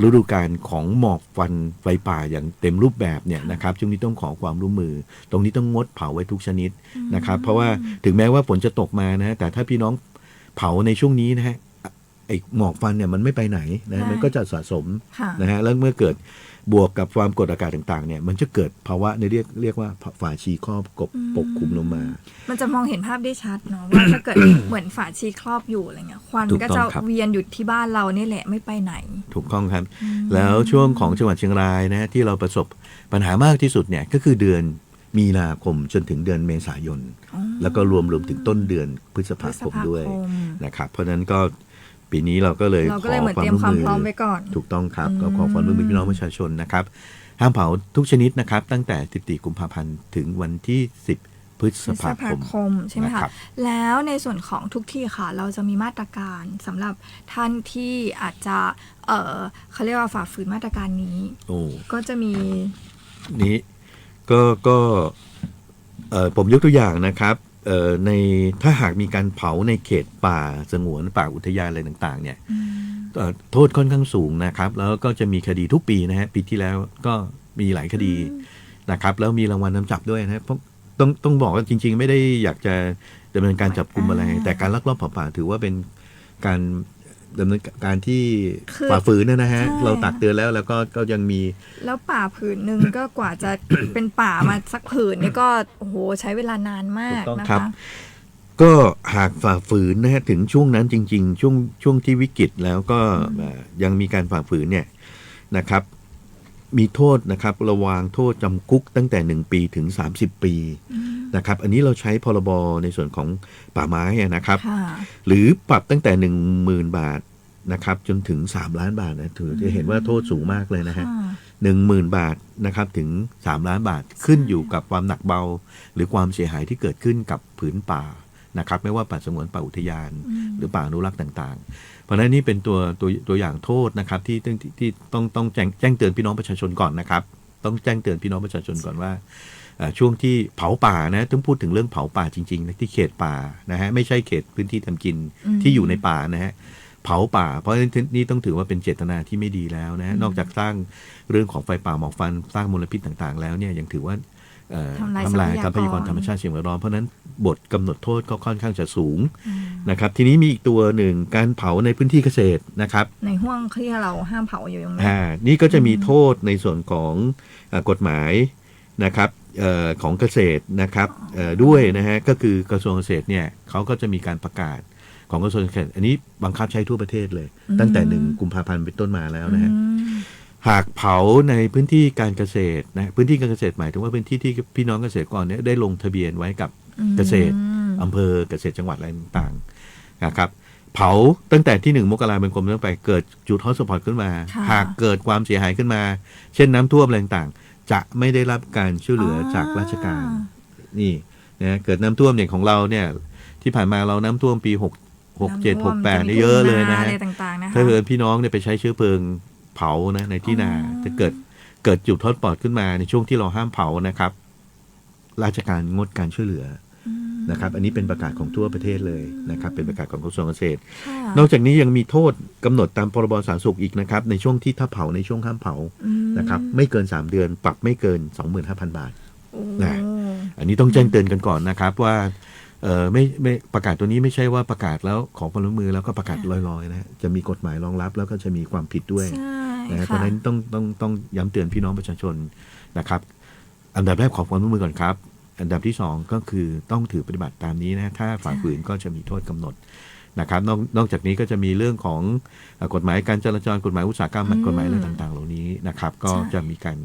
ฤดูกาลของหมอกควันไฟป่าอย่างเต็มรูปแบบเนี่ยนะครับช่วงนี้ต้องขอความร่วมมือตรงนี้ต้องงดเผาไว้ทุกชนิดนะครับเพราะว่าถึงแม้ว่าฝนจะตกมานะฮะแต่ถ้าพี่น้องเผาในช่วงนี้นะฮะไอ้หมอกควันเนี่ยมันไม่ไปไหนนะมันก็จะสะสมนะฮะแล้วเมื่อเกิดบวกกับความกดอากาศต่างๆเนี่ยมันจะเกิดภาวะในเรียกว่าฝาชีครอบปกคลุมลงมามันจะมองเห็นภาพได้ชัดเนาะว่าถ้าเกิดเหมือนฝาชีครอบอยู่อะไรเงี้ยควันก็จะเวียนอยู่ที่บ้านเรานี่แหละไม่ไปไหน ถูกต้องครับ แล้วช่วงของจังหวัดเชียงรายนะที่เราประสบปัญหามากที่สุดเนี่ยก็คือเดือนมีนาคมจนถึงเดือนเมษายน แล้วก็รวมถึงต้นเดือนพฤษภาคมด้วยนะครับเพราะฉะนั้นก็ปีนี้เราก็เลยขอความร่วมมือถูกต้องครับก็ขอความร่วมมือพี่น้องประชาชนนะครับห้ามเผาทุกชนิดนะครับตั้งแต่14กุมภาพันธ์ถึงวันที่10พฤษภาคม ใช่ไหมคะแล้วในส่วนของทุกที่ค่ะเราจะมีมาตรการสำหรับท่านที่อาจจะเขาเรียกว่าฝ่าฝืนมาตรการนี้ก็จะมีนี้ก็ผมยกตัวอย่างนะครับในถ้าหากมีการเผาในเขตป่าสงวนป่าอุทยานอะไรต่างๆเนี่ยโทษค่อนข้างสูงนะครับแล้วก็จะมีคดีทุกปีนะฮะปีที่แล้วก็มีหลายคดีนะครับแล้วมีรางวัลนำจับด้วยนะครับต้องบอกว่าจริงๆไม่ได้อยากจะดำเนินการจับกุมอะไรแต่การลักลอบเผาป่าถือว่าเป็นการดำเนินการที่ฝ่าฝืนนะฮะเราตักเตือนแล้วก็ยังมีแล้วป่าผืนหนึ่งก็กว่าจะเป็นป่ามาสักผืนนี่ก็โอ้โหใช้เวลานานมากนะคะก็หากฝ่าฝืนนะฮะถึงช่วงนั้นจริงๆช่วงที่วิกฤตแล้วก็ยังมีการฝ่าฝืนเนี่ยนะครับมีโทษนะครับระวางโทษจำคุกตั้งแต่1ปีถึง30ปีนะครับอันนี้เราใช้พรบในส่วนของป่าไม้นะครับหรือปรับตั้งแต่ 10,000 บาทนะครับจนถึง3 ล้านบาทนะถือจะเห็นว่าโทษสูงมากเลยนะฮะ 10,000 บาทนะครับถึง3 ล้านบาทขึ้นอยู่กับความหนักเบาหรือความเสียหายที่เกิดขึ้นกับผืนป่านะครับไม่ว่าป่าสงวนป่าอุทยานหรือป่าอนุรักษ์ต่างๆเพราะฉะนั้นนี่เป็นตัวอย่างโทษนะครับที่ต้องแจ้งเตือนพี่น้องประชาชนก่อนนะครับต้องแจ้งเตือนพี่น้องประชาชนก่อนว่าช่วงที่เผาป่านะต้องพูดถึงเรื่องเผาป่าจริงๆที่เขตป่านะฮะไม่ใช่เขตพื้นที่ทำกินที่อยู่ในป่านะฮะเผาป่าเพราะนี่ต้องถือว่าเป็นเจตนาที่ไม่ดีแล้วนะนอกจากสร้างเรื่องของไฟป่าหมอกควันสร้างมลพิษต่างๆแล้วเนี่ยยังถือว่าทำลายทรัพยากรธรรมชาติสิ่งแวดล้อมเพราะนั้นบทกำหนดโทษก็ค่อนข้างจะสูงนะครับทีนี้มีอีกตัวหนึ่งการเผาในพื้นที่เกษตรนะครับในห่วงที่เราห้ามเผาอยู่ตรงนี้นี่ก็จะมีโทษในส่วนของกฎหมายนะครับของเกษตรนะครับด้วยนะฮะก็คือกระทรวงเกษตรเนี่ยเขาก็จะมีการประกาศของกระทรวงเกษตรอันนี้บังคับใช้ทั่วประเทศเลยตั้งแต่1 กุมภาพันธ์เป็นต้นมาแล้วนะฮะหากเผาในพื้นที่การเกษตรนะพื้นที่การเกษตรหมายถึงว่าเป็นที่ที่พี่น้องเกษตรกรเนี่ยได้ลงทะเบียนไว้กับเกษตรอำเภอเกษตรจังหวัดอะไรต่างๆนะครับเผาตั้งแต่ที่1 มกราคมเป็นต้นไปเกิดจุดฮอตสปอตขึ้นมาหากเกิดความเสียหายขึ้นมาเช่นน้ำท่วมอะไรต่างๆจะไม่ได้รับการช่วยเหลือจากราชการนี่นะเกิดน้ำท่วมอย่างของเราเนี่ยที่ผ่านมาเราน้ำท่วมปี67 68นี่เยอะเลยนะฮะถ้าเกิดพี่น้องเนี่ยไปใช้เชื้อเพลิงเผานะในที่นาจะเกิดจุดฮอตสปอตขึ้นมาในช่วงที่เราห้ามเผานะครับราชการงดการช่วยเหลือนะครับอันนี้เป็นประกาศของทั่วประเทศเลยนะครับเป็นประกาศของกระทรวงเกษตรนอกจากนี้ยังมีโทษกำหนดตามพรบสาธารณสุขอีกนะครับในช่วงที่ถ้าเผาในช่วงห้ามเผานะครับไม่เกิน3 เดือนปรับไม่เกิน 25,000 บาทนะอันนี้ต้องแจ้งเตือนกันก่อนนะครับว่าไม่ประกาศตัวนี้ไม่ใช่ว่าประกาศแล้วขอความร่วมมือแล้วก็ประกาศลอยๆนะจะมีกฎหมายรองรับแล้วก็จะมีความผิดด้วยนะเพราะฉะนั้นต้องย้ำเตือนพี่น้องประชาชนนะครับอันดับแรกขอความร่วมมือก่อนครับอันดับที่2ก็คือต้องถือปฏิบัติตามนี้นะถ้าฝ่าฝืนก็จะมีโทษกำหนดนะครับนอกจากนี้ก็จะมีเรื่องของกฎหมายการจราจรกฎหมายอุตสาหกรรมกฎหมายอะไรต่างๆเหล่านี้นะครับก็จะมีการ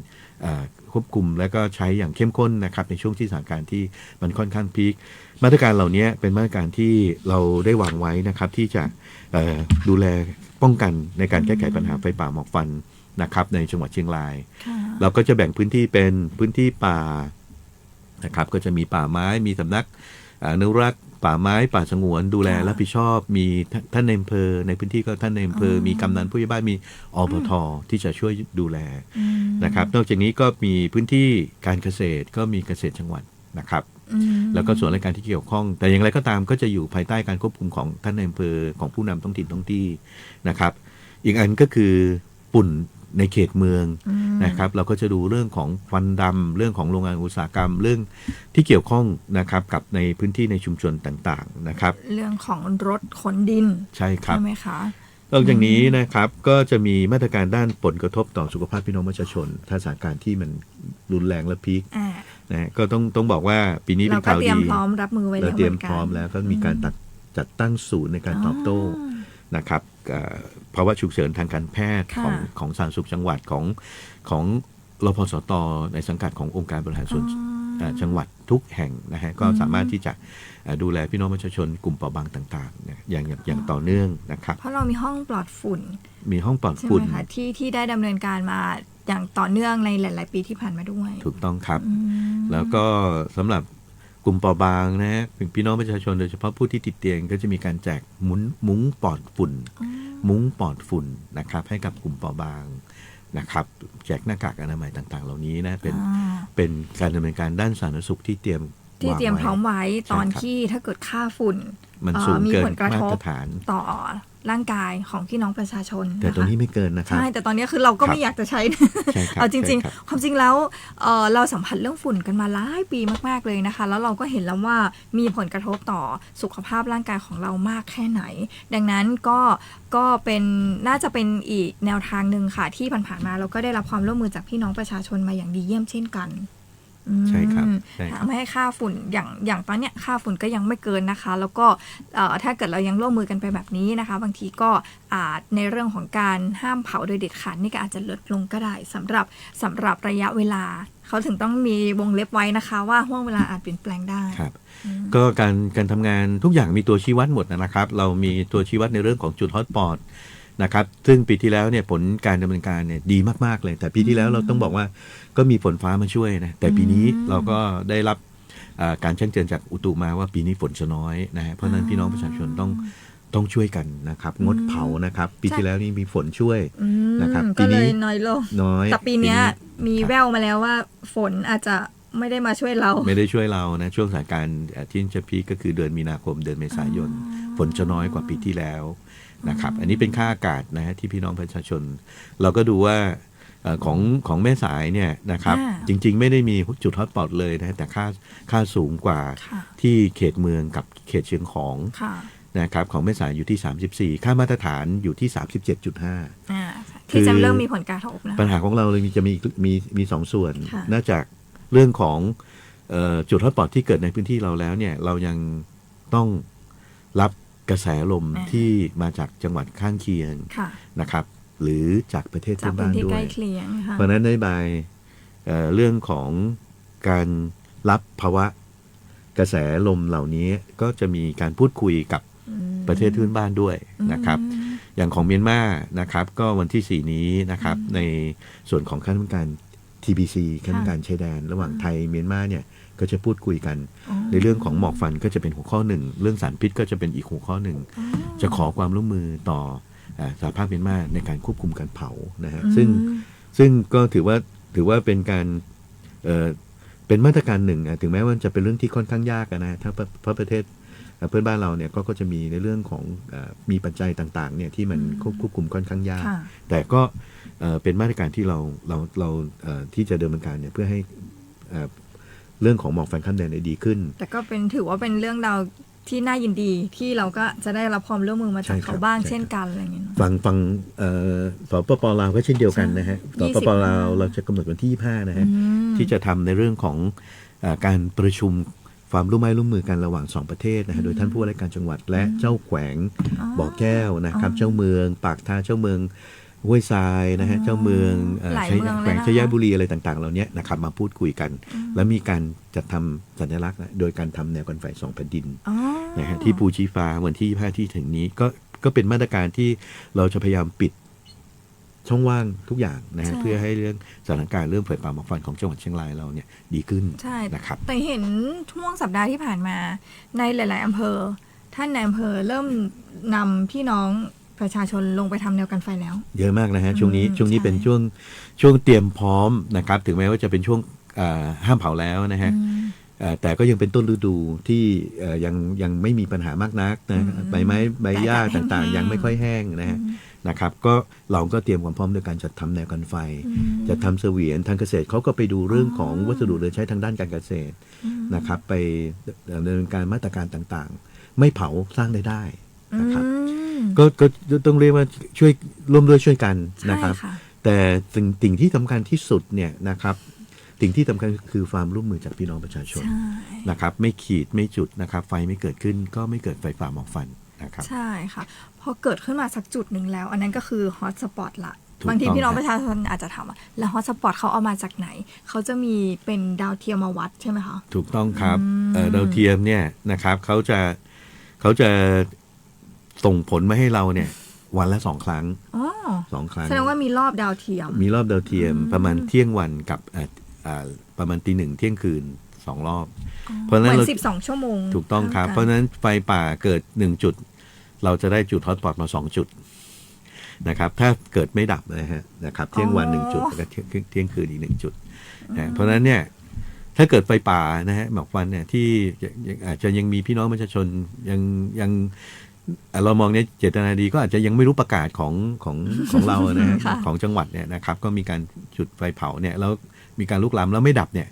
ควบคุมและก็ใช้อย่างเข้มข้นนะครับในช่วงที่สถานการณ์ที่มันค่อนข้างพีคมาตรการเหล่านี้เป็นมาตรการที่เราได้วางไว้นะครับที่จะดูแลป้องกันในการแก้ไขปัญหาไฟป่าหมอกควันนะครับในจังหวัดเชียงรายเราก็จะแบ่งพื้นที่เป็นพื้นที่ป่านะครับก็จะมีป่าไม้มีสำนักอนุรักษ์ป่าไม้ป่าสงวนดูแลรับผิดชอบมีท่านในอำเภอในพื้นที่ก็ท่านในอำเภอมีกำนันผู้ใหญ่บ้านมีอปท.ที่จะช่วยดูแลนะครับนอกจากนี้ก็มีพื้นที่การเกษตรก็มีเกษตรจังหวัดนะครับแล้วก็ส่วนราชการที่เกี่ยวข้องแต่อย่างไรก็ตามก็จะอยู่ภายใต้การควบคุมของท่านในอำเภอของผู้นำท้องถิ่นท้องที่นะครับอีกอันก็คือฝุ่นในเขตเมืองนะครับเราก็จะดูเรื่องของควันดำเรื่องของโรงงานอุตสาหกรรมเรื่องที่เกี่ยวข้องนะครับกับในพื้นที่ในชุมชนต่างๆนะครับเรื่องของรถขนดินใช่ครับใช่ไหมคะนอกจากนี้นะครับก็จะมีมาตรการด้านผลกระทบต่อสุขภาพพี่น้องประชาชนถ้าสถานการณ์ที่มันรุนแรงและพีคนะก็ต้องบอกว่าปีนี้เป็นข่าวดีเราก็เตรียมพร้อมรับมือไว้แล้วเตรียมพร้อมแล้วก็มีการจัดตั้งศูนย์ในการตอบโต้นะครับ ภาวะฉุกเฉินทางการแพทย์ของสาธารณสุขจังหวัดของรพสตในสังกัดขององค์การบริหารส่วนจังหวัดทุกแห่งนะฮะก็สามารถที่จะดูแลพี่น้องประชาชนกลุ่มเปราะบางต่างๆเนี่ยอย่างต่อเนื่องนะครับเพราะเรามีห้องปลอดฝุ่นมีห้องปลอดฝุ่นค่ะที่ได้ดำเนินการมาอย่างต่อเนื่องในหลายๆปีที่ผ่านมาด้วยถูกต้องครับแล้วก็สำหรับกลุ่มเปราะบางนะพี่น้องประชาชนโดยเฉพาะผู้ที่ติดเตียงก็จะมีการแจกมุ้งปลอดฝุ่นมุ้งปลอดฝุ่นนะครับให้กับกลุ่มเปราะบางนะครับแจกหน้ากากอนามัยต่างๆเหล่านี้นะเป็นการดำเนินการด้านสาธารณสุขที่เตรียมพร้อมไว้ตอนที่ถ้าเกิดค่าฝุ่นมันสูงเกินมาตรฐาน ต่อร่างกายของพี่น้องประชาชนแต่ตอนนี้ไม่เกินนะครับใช่แต่ตอนนี้คือเราก็ไม่อยากจะใช้เอาจริงๆความจริงแล้วเราสัมผัสเรื่องฝุ่นกันมาหลายปีมากๆเลยนะคะแล้วเราก็เห็นแล้วว่ามีผลกระทบต่อสุขภาพร่างกายของเรามากแค่ไหนดังนั้นก็เป็นน่าจะเป็นอีกแนวทางหนึ่งค่ะที่ผ่านๆมาเราก็ได้รับความร่วมมือจากพี่น้องประชาชนมาอย่างดีเยี่ยมเช่นกันใช่ครับไม่ให้ค่าฝุ่นอย่างตอนเนี้ยค่าฝุ่นก็ยังไม่เกินนะคะแล้วก็ถ้าเกิดเรายังร่วมมือกันไปแบบนี้นะคะบางทีก็ในเรื่องของการห้ามเผาโดยเด็ดขาดนี่ก็อาจจะลดลงก็ได้สำหรับระยะเวลาเขาถึงต้องมีวงเล็บไว้นะคะว่าห่วงเวลาอาจเปลี่ยนแปลงได้ครับก็การทำงานทุกอย่างมีตัวชี้วัดหมดนะครับเรามีตัวชี้วัดในเรื่องของจุดฮอตสปอตนะครับซึ่งปีที่แล้วเนี่ยผลการดำเนินการเนี่ยดีมากๆเลยแต่ปีที่แล้วเราต้องบอกว่าก็มีฝนฟ้ามาช่วยนะแต่ปีนี้เราก็ได้รับการแจ้งเตือนจากอุตุมาว่าปีนี้ฝนจะน้อยนะฮะเพราะฉะนั้นพี่น้องประชาชนต้องช่วยกันนะครับงดเผานะครับปีที่แล้วนี่มีฝนช่วยนะครับปีนี้น้อยลงแต่ปีนี้มีแววมาแล้วว่าฝนอาจจะไม่ได้มาช่วยเราไม่ได้ช่วยเรานะช่วงสถานการณ์ที่จะพีคก็คือเดือนมีนาคมเดือนเมษายนฝนจะน้อยกว่าปีที่แล้วนะครับอันนี้เป็นค่าอากาศนะฮะที่พี่น้องประชาชนเราก็ดูว่าของแม่สายเนี่ยนะครับจริงๆไม่ได้มีจุดฮอตสปอตเลยนะแต่ค่าสูงกว่าที่เขตเมืองกับเขตเชียงของนะครับของแม่สายอยู่ที่34ค่ามาตรฐานอยู่ที่ 37.5 ที่จะเริ่มมีผลกระทบนะปัญหาของเราเลยจะมี2ส่วนนอกจากเรื่องของจุดฮอตสปอตที่เกิดในพื้นที่เราแล้วเนี่ยเรายังต้องรับกระแสลมที่มาจากจังหวัดข้างเคียงนะครับหรือจากประเทศเพื่อนบ้านด้วยเพราะฉะนั้นนโยบายเรื่องของการรับภาวะกระแสลมเหล่านี้ก็จะมีการพูดคุยกับประเทศเพื่อนบ้านด้วยนะครับอย่างของเมียนมานะครับก็วันที่4นี้นะครับในส่วนของคณะกรรมการ TBC คณะกรรมการชายแดนระหว่างไทยเมียนมาเนี่ยก็จะพูดคุยกันในเรื่องของหมอกควันก็จะเป็นหัวข้อหนึ่งเรื่องสารพิษก็จะเป็นอีกหัวข้อหนึ่งจะขอความร่วมมือต่อสหภาพเมียนมาในการควบคุมการเผานะฮะซึ่งก็ถือว่าเป็นการเป็นมาตรการหนึ่งถึงแม้ว่าจะเป็นเรื่องที่ค่อนข้างยากนะถ้าเพราะประเทศเพื่อนบ้านเราเนี่ยก็จะมีในเรื่องของมีปัจจัยต่างๆเนี่ยที่มันควบคุมค่อนข้างยากแต่ก็เป็นมาตรการที่เราที่จะดำเนินการเนี่ยเพื่อให้เรื่องของหมอกควันข้ามแดนดีขึ้นแต่ก็ถือว่าเป็นเรื่องราวที่น่ายินดีที่เราก็จะได้รับความร่วมมือมาจากเขาบ้างเช่นกันอะไรอย่างเงี้ยฟังสปป.ลาวก็เช่นเดียวกันนะฮะสปป.ลาวเราจะกำหนดวันที่25นะฮะที่จะทำในเรื่องของการประชุมความร่วมมือกันระหว่าง2ประเทศนะฮะโดยท่านผู้ว่าราชการจังหวัดและเจ้าแขวงบ่อแก้วนะครับเจ้าเมืองปากท่าเจ้าเมืองห้วยทรายนะฮะเจ้าเมืองแขวงชัยบุรีอะไรต่างๆเหล่านี้นะครับมาพูดคุยกันแล้วมีการจัดทำสัญลักษณ์โดยการทำแนวกันไฟ2แผ่นดินนะฮะที่ภูชีฟ้าวันที่25ที่ถึงนี้ก็เป็นมาตรการที่เราจะพยายามปิดช่องว่างทุกอย่างนะฮะเพื่อให้เรื่องสถานการณ์เรื่องไฟป่าหมอกควันของจังหวัดเชียงรายเราเนี่ยดีขึ้นนะครับแต่เห็นช่วงสัปดาห์ที่ผ่านมาในหลายๆอำเภอท่านนายอำเภอเริ่มนำพี่น้องประชาชนลงไปทำแนวกันไฟแล้วเยอะมากนะฮะช่วงนี้เป็นช่วงเตรียมพร้อมนะครับถึงแม้ว่าจะเป็นช่วงห้ามเผาแล้วนะฮะแต่ก็ยังเป็นต้นฤดูที่ยังไม่มีปัญหามากนักนะใบไม้ใบหญ้าต่างๆยังไม่ค่อยแห้งนะครับก็เราก็เตรียมความพร้อมในการจัดทำแนวกันไฟจะทำเสวียนทางเกษตรเขาก็ไปดูเรื่องของวัสดุเหลือใช้ทางด้านการเกษตรนะครับไปดำเนินการมาตรการต่างๆไม่เผาสร้างได้นะครับก็ต้องเรียกว่าช่วยร่วมด้วยช่วยกันนะครับแต่สิ่งที่สำคัญที่สุดเนี่ยนะครับสิ่งที่สำคัญคือความร่วมมือจากพี่น้องประชาชนนะครับไม่ขีดไม่จุดนะครับไฟไม่เกิดขึ้นก็ไม่เกิดไฟป่าหมอกควันนะครับใช่ค่ะพ อเกิดขึ้นมาสักจุดหนึ่งแล้ว อันนั้นก็คือฮอตสปอตละ ถูก บางที ต้อง พี่น้อง ครับ ประชาชนอาจจะถามว่าแล้วฮอตสปอตเขาเอามาจากไหนเขาจะมีเป็นดาวเทียมมาวัดใช่ไหมคะ ถูกต้องครับดาวเทียมเนี่ยนะครับเขาจะส่งผลมาให้เราเนี่ยวันละ2 ครั้ง อ๋อ 2 ครั้ง แสดงว่ามีรอบดาวเทียม มีรอบดาวเทียมประมาณเที่ยงวันกับประมาณตี 1เที่ยงคืน2 รอบ เพราะฉะ เห นั้น มือ เรา น12 ชั่วโมง ถูกต้องครับ ท่ เพราะฉะนั้นไฟป่าเกิด1จุดเราจะได้จุดฮอตสปอตมา2 จุดนะครับถ้าเกิดไม่ดับนะครับเที่ยงวัน1 จุดแล้วก็เที่ยงคืนอีก1 จุดนะเพราะฉะนั้นเนี่ยถ้าเกิดไฟป่านะฮะหมอกควันเนี่ยที่อาจจะยังมีพี่น้องประชาชนยังเรามองเนี่ยเจตนาดีก็อาจจะยังไม่รู้ประกาศของเรานะฮะ ค่ะ ของจังหวัดเนี่ยนะครับก็มีการจุดไฟเผาเนี่ยแล้วมีการลุกลามแล้วไม่ดับเนี่ย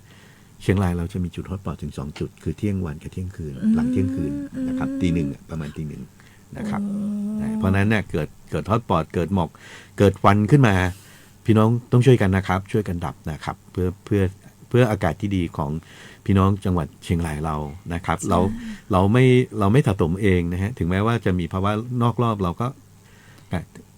เชียงรายเราจะมีจุดฮอตสปอตถึง2 จุดคือเที่ยงวันกับเที่ยงคืนหลังเที่ยงคืนนะครับตี 1ประมาณตี 1นะครับเพราะฉะนั้นเนี่ยเกิดฮอตสปอตเกิดหมอกเกิดควันขึ้นมาพี่น้องต้องช่วยกันนะครับช่วยกันดับนะครับเพื่ออากาศที่ดีของพี่น้องจังหวัดเชียงรายเรานะครับเราไม่ถาถมเองนะฮะถึงแม้ว่าจะมีภาวะนอกรอบเราก็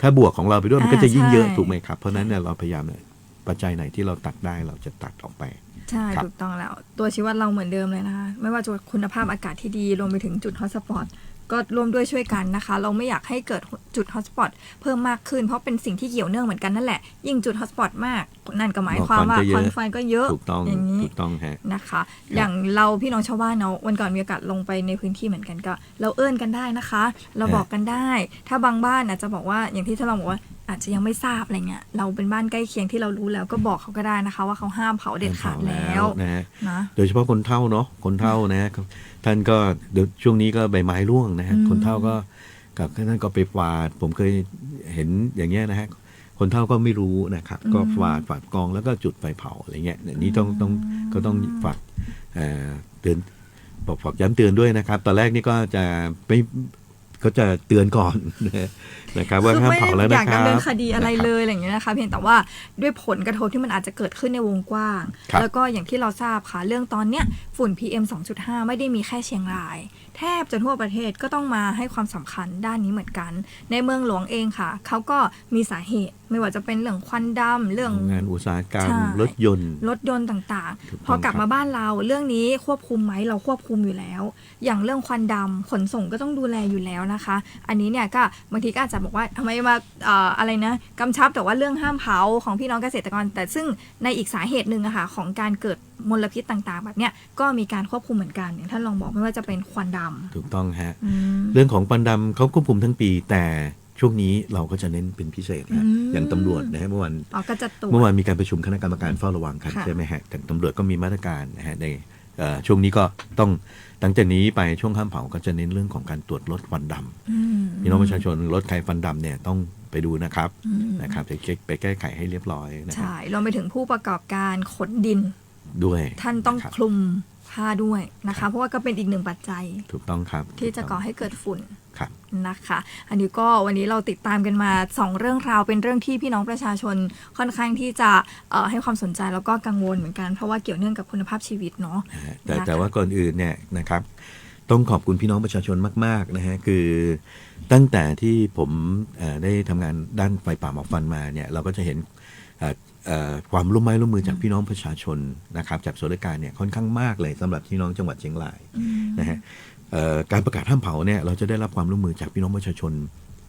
ถ้าบวกของเราไปด้วยมันก็จะยิ่งเยอะถูกไหมครับเพราะฉะนั้นเนี่ยเราพยายามเนี่ยปัจจัยไหนที่เราตัดได้เราจะตัดออกไป ใช่ถูกต้องแล้วตัวชี้วัดเราเหมือนเดิมเลยนะคะไม่ว่าจะคุณภาพอากาศที่ดีรวมไปถึงจุดฮอตสปอตก็ร่วมด้วยช่วยกันนะคะเราไม่อยากให้เกิดจุดฮอตสปอตเพิ่มมากขึ้นเพราะเป็นสิ่งที่เกี่ยวเนื่องเหมือนกันนั่นแหละยิ่งจุดฮอตสปอตมากนั่นก็หมายความว่าควันไฟก็เยอะ ถูกต้อง อย่างนี้ ถูกต้องฮะ นะคะอย่างเราพี่น้องชาวบ้านเนาะวันก่อนมีโอกาสลงไปในพื้นที่เหมือนกันก็เราเอื้อนกันได้นะคะ เราบอกกันได้ ถ้าบางบ้านอาจจะบอกว่าอย่างที่ท่านรองบอกว่าอาจจะยังไม่ทราบอะไรเงี้ยเราเป็นบ้านใกล้เคียงที่เรารู้แล้วก็บอกเขาก็ได้นะคะ ว่าเขาห้ามเผาเด็ดขาดแล้ว นะฮะ นะ โดยเฉพาะคนเฒ่าเนาะคนเฒ่านะท่านก็เดี๋ยวช่วงนี้ก็ใบไม้ร่วงนะฮะคนเฒ่าก็กับท่านก็ไปฝาดผมเคยเห็นอย่างเงี้ยนะฮะคนเฒ่าก็ไม่รู้นะครับก็ฝาดกองแล้วก็จุดไฟเผาอะไรเงี้ยนี่ต้องฝากเตือนบอกฝากย้ำเตือนด้วยนะครับตอนแรกนี่ก็จะไม่ก็จะเตือนก่อนนะครับว่าห้ามเผาแล้วนะครับ อยากดำเนินคดีอะไรเลยอะไรอย่างเงี้ยนะคะเพียงแต่ว่าด้วยผลกระทบที่มันอาจจะเกิดขึ้นในวงกว้าง แล้วก็อย่างที่เราทราบค่ะเรื่องตอนเนี้ยฝุ่น PM 2.5 ไม่ได้มีแค่เชียงรายแทบจะทั่วประเทศก็ต้องมาให้ความสำคัญด้านนี้เหมือนกันในเมืองหลวงเองค่ะเขาก็มีสาเหตุไม่ว่าจะเป็นเรื่องควันดำเรื่อง งานอุตสาหกรรม ใช่ รถยนต์ ต่าง ถูกต้อง ๆพอกลับมาบ้านเราเรื่องนี้ควบคุมไหมเราควบคุมอยู่แล้ว อย่างเรื่องควันดำขนส่งก็ต้องดูแลอยู่แล้วนะคะ อันนี้เนี่ยก็บางทีก็อาจจะบอกว่าทำไมมาอะไรนะกำชับแต่ว่าเรื่องห้ามเผาของพี่น้องเกษตรกรแต่ซึ่งในอีกสาเหตุหนึ่งอะค่ะของการเกิดมลพิษต่างๆแบบเนี้ยก็มีการควบคุมเหมือนกันอย่างท่านลองบอกไม่ว่าจะเป็นควันดำ ถูกต้องฮะเรื่องของควันดำเขาควบคุมทั้งปีแต่ช่วงนี้เราก็จะเน้นเป็นพิเศษนะอย่างตำรวจนะฮะเมื่อวาน ก็จะตรวจ เมื่อวานมีการประชุมคณะกรรมการเฝ้าระวังกัน ค่ะ ใช่ไหมฮะแต่ตำรวจก็มีมาตรการนะฮะในช่วงนี้ก็ต้องตั้งแต่นี้ไปช่วงห้ามเผาก็จะเน้นเรื่องของการตรวจลดควันดำพี่น้องประชาชนลดไขควันดำเนี่ยต้องไปดูนะครับไปแก้ไขให้เรียบร้อยนะครั ใช่ บ รวมไปถึงผู้ประกอบการขนดิน ด้วย ท่านต้อง ะครับ คลุมผ้าด้วยนะคะ เพราะว่าก็เป็นอีกหนึ่งปัจจัย ถูกต้องครับ ที่จะก่อให้เกิดฝุ่น ครับ นะคะ อันนี้ก็วันนี้เราติดตามกันมา2เรื่องราวเป็นเรื่องที่พี่น้องประชาชนค่อนข้างที่จะให้ความสนใจแล้วก็กังวลเหมือนกันเพราะว่าเกี่ยวเนื่องกับคุณภาพชีวิตเนาะ แต่ว่าก่อนอื่นเนี่ยนะครับต้องขอบคุณพี่น้องประชาชนมากๆนะฮะคือตั้งแต่ที่ผมได้ทำงานด้านไฟป่าหมอกควันมาเนี่ยเราก็จะเห็นความร่วมไม้ร่วมมือจากพี่น้องประชาชนนะครับจากส่วนราชการเนี่ยค่อนข้างมากเลยสำหรับพี่น้องจังหวัดเชียงรายนะฮะการประกาศห้ามเผาเนี่ยเราจะได้รับความร่วมมือจากพี่น้องประชาชน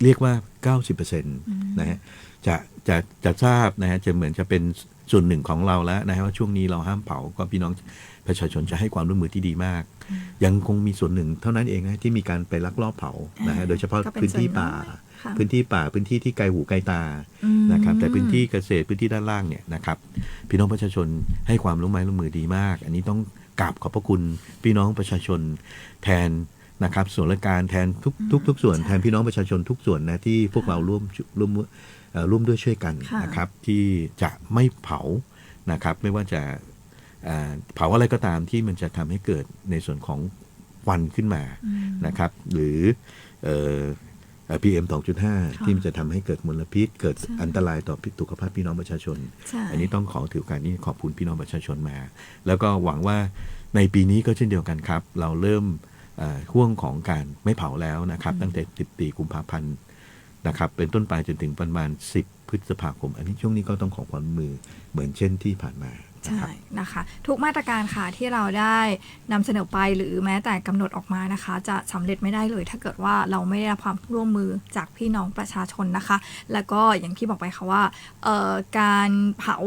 เรียกว่า 90% นะฮะจะทราบนะฮะจะเหมือนจะเป็นส่วนหนึ่งของเราแล้วนะฮะว่าช่วงนี้เราห้ามเผาก็พี่น้องประชาชนจะให้ความร่วมมือที่ดีมากยังคงมีส่วนหนึ่งเท่านั้นเองนะที่มีการไปลักลอบเผานะฮะโดยเฉพาะพื้นที่ป่าพื้นที่ที่ไกลหูไกลตานะครับแต่พื้นที่เกษตรพื้นที่ด้านล่างเนี่ยนะครับพี่น้องประชาชนให้ความร่วมมือดีมากอันนี้ต้องกราบขอบพระคุณพี่น้องประชาชนแทนนะครับส่วนราชการแทนทุกส่วนแทนพี่น้องประชาชนทุกส่วนนะที่พวกเราร่วมด้วยช่วยกันนะครับที่จะไม่เผานะครับไม่ว่าจะเผาอะไรก็ตามที่มันจะทำให้เกิดในส่วนของควันขึ้นมานะครับหรือPM 2.5 ที่มันจะทำให้เกิดมลพิษเกิดอันตรายต่อสุขภาพพี่น้องประชาชนอันนี้ต้องขอถือโอกาสนี้ขอบคุณพี่น้องประชาชนมาแล้วก็หวังว่าในปีนี้ก็เช่นเดียวกันครับเราเริ่มห่วงของการไม่เผาแล้วนะครับตั้งแต่14 กุมภาพันธ์ นะครับเป็นต้นไปจนถึงประมาณ10 พฤษภาคมอันนี้ช่วงนี้ก็ต้องขอความร่วมมือเหมือนเช่นที่ผ่านมานะ ใช่ ครับ นะคะทุกมาตรการค่ะที่เราได้นำเสนอไปหรือแม้แต่กำหนดออกมานะคะ จะสำเร็จไม่ได้เลยถ้าเกิดว่าเราไม่ได้รับความร่วมมือจากพี่น้องประชาชนนะคะ แล้วก็อย่างที่บอกไปค่ะว่าการเผา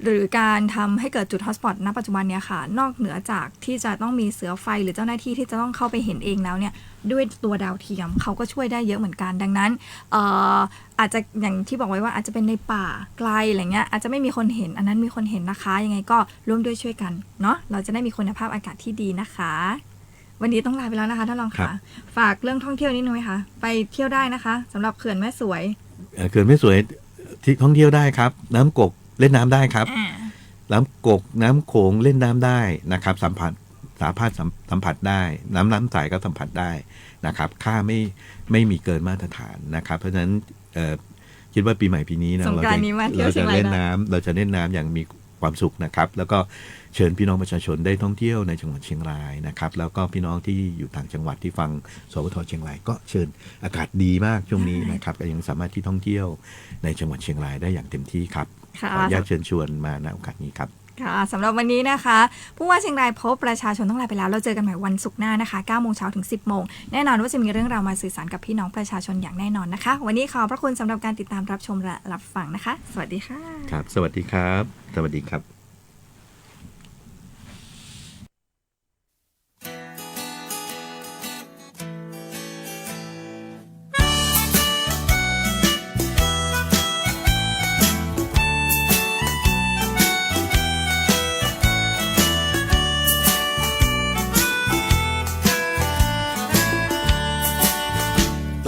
หรือการทำให้เกิดจุดฮอตสปอตณปัจจุบันเนี้ยค่ะนอกเหนือจากที่จะต้องมีเสือไฟหรือเจ้าหน้าที่ที่จะต้องเข้าไปเห็นเองแล้วเนี่ยด้วยตัวดาวเทียมเขาก็ช่วยได้เยอะเหมือนกันดังนั้นอาจจะอย่างที่บอกไว้ว่าอาจจะเป็นในป่าไกลอะไรเงี้ยอาจจะไม่มีคนเห็นอันนั้นมีคนเห็นนะคะยังไงก็ร่วมด้วยช่วยกันเนาะเราจะได้มีคุณภาพอากาศที่ดีนะคะ วันนี้ต้องลาไปแล้วนะคะท่านรองค่ะฝากเรื่องท่องเที่ยวนิดนึงไหมคะไปเที่ยวได้นะคะสำหรับเขื่อนแม่สวย เขื่อนแม่สวยที่ท่องเที่ยวได้ครับน้ำกกเล่นน้ำได้ครับน้ำกกน้ำโขงเล่นน้ำได้นะครับสัมผัสได้น้ำใสก็สัมผัสได้นะครับค่าไม่มีเกินมาตรฐานนะครับเพราะฉะนั้นคิดว่าปีใหม่ปีนี้นะเราจะเล่นน้ำอย่างมีความสุขนะครับแล้วก็เชิญพี่น้องประชาชนได้ท่องเที่ยวในจังหวัดเชียงรายนะครับแล้วก็พี่น้องที่อยู่ต่างจังหวัดที่ฟังสวทเชียงรายก็เชิญอากาศดีมากช่วงนี้นะครับก็ยังสามารถที่ท่องเที่ยวในจังหวัดเชียงรายได้อย่างเต็มที่ครับขออนุญาตเชิญชวนมาณโอกาสนี้ครับค่ะสำหรับวันนี้นะคะผู้ว่าเชียงรายพบประชาชนต้องลาไปแล้วเราเจอกันใหม่วันศุกร์หน้านะคะ 9 โมงเช้าถึง 10 โมงแน่นอนว่าจะมีเรื่องราวมาสื่อสารกับพี่น้องประชาชนอย่างแน่นอนนะคะวันนี้ขอบพระคุณสำหรับการติดตามรับชมและรับฟังนะคะสวัสดีค่ะครับสวัสดีครับสวัสดีครับ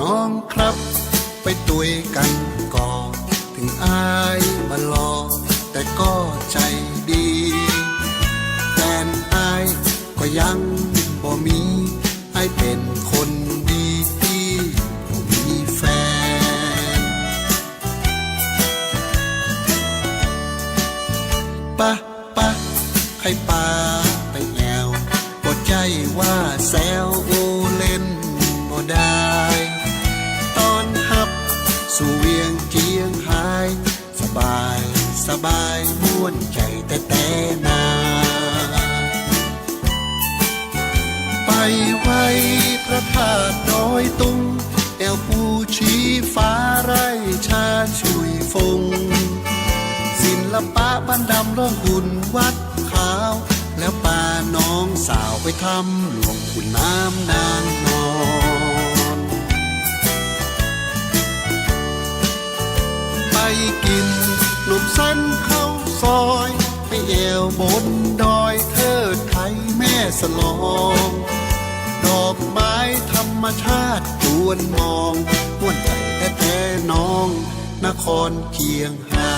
น้องครับไปตุยกันก่อนถึงอายมารอแต่ก็ใจดีแฟนอายก็ยังบ่มีอายเป็นคนดีที่บ่มีแฟนปะให้ป่าไปแอวบ่ใจว่าแซวโอเล่นบ่ได้สู่เวียงเจียงหายสบายม่วนใจแต่นาไปไว้พระธาตุดอยตุงแอวภูชีฟ้าไร่ชาชุยฟงศิลปะบ้านดำร้องหุ่นวัดขาวแล้วป่าน้องสาวไปทำหลวงขุนน้ำนางนอนไปกินหนุ่มสั้นเข้าซอยไปแอวบนดอยเทิดไทยแม่สลองดอกไม้ธรรมชาติจวนมองม่วนใจแท้ๆน้องนครเคียงหา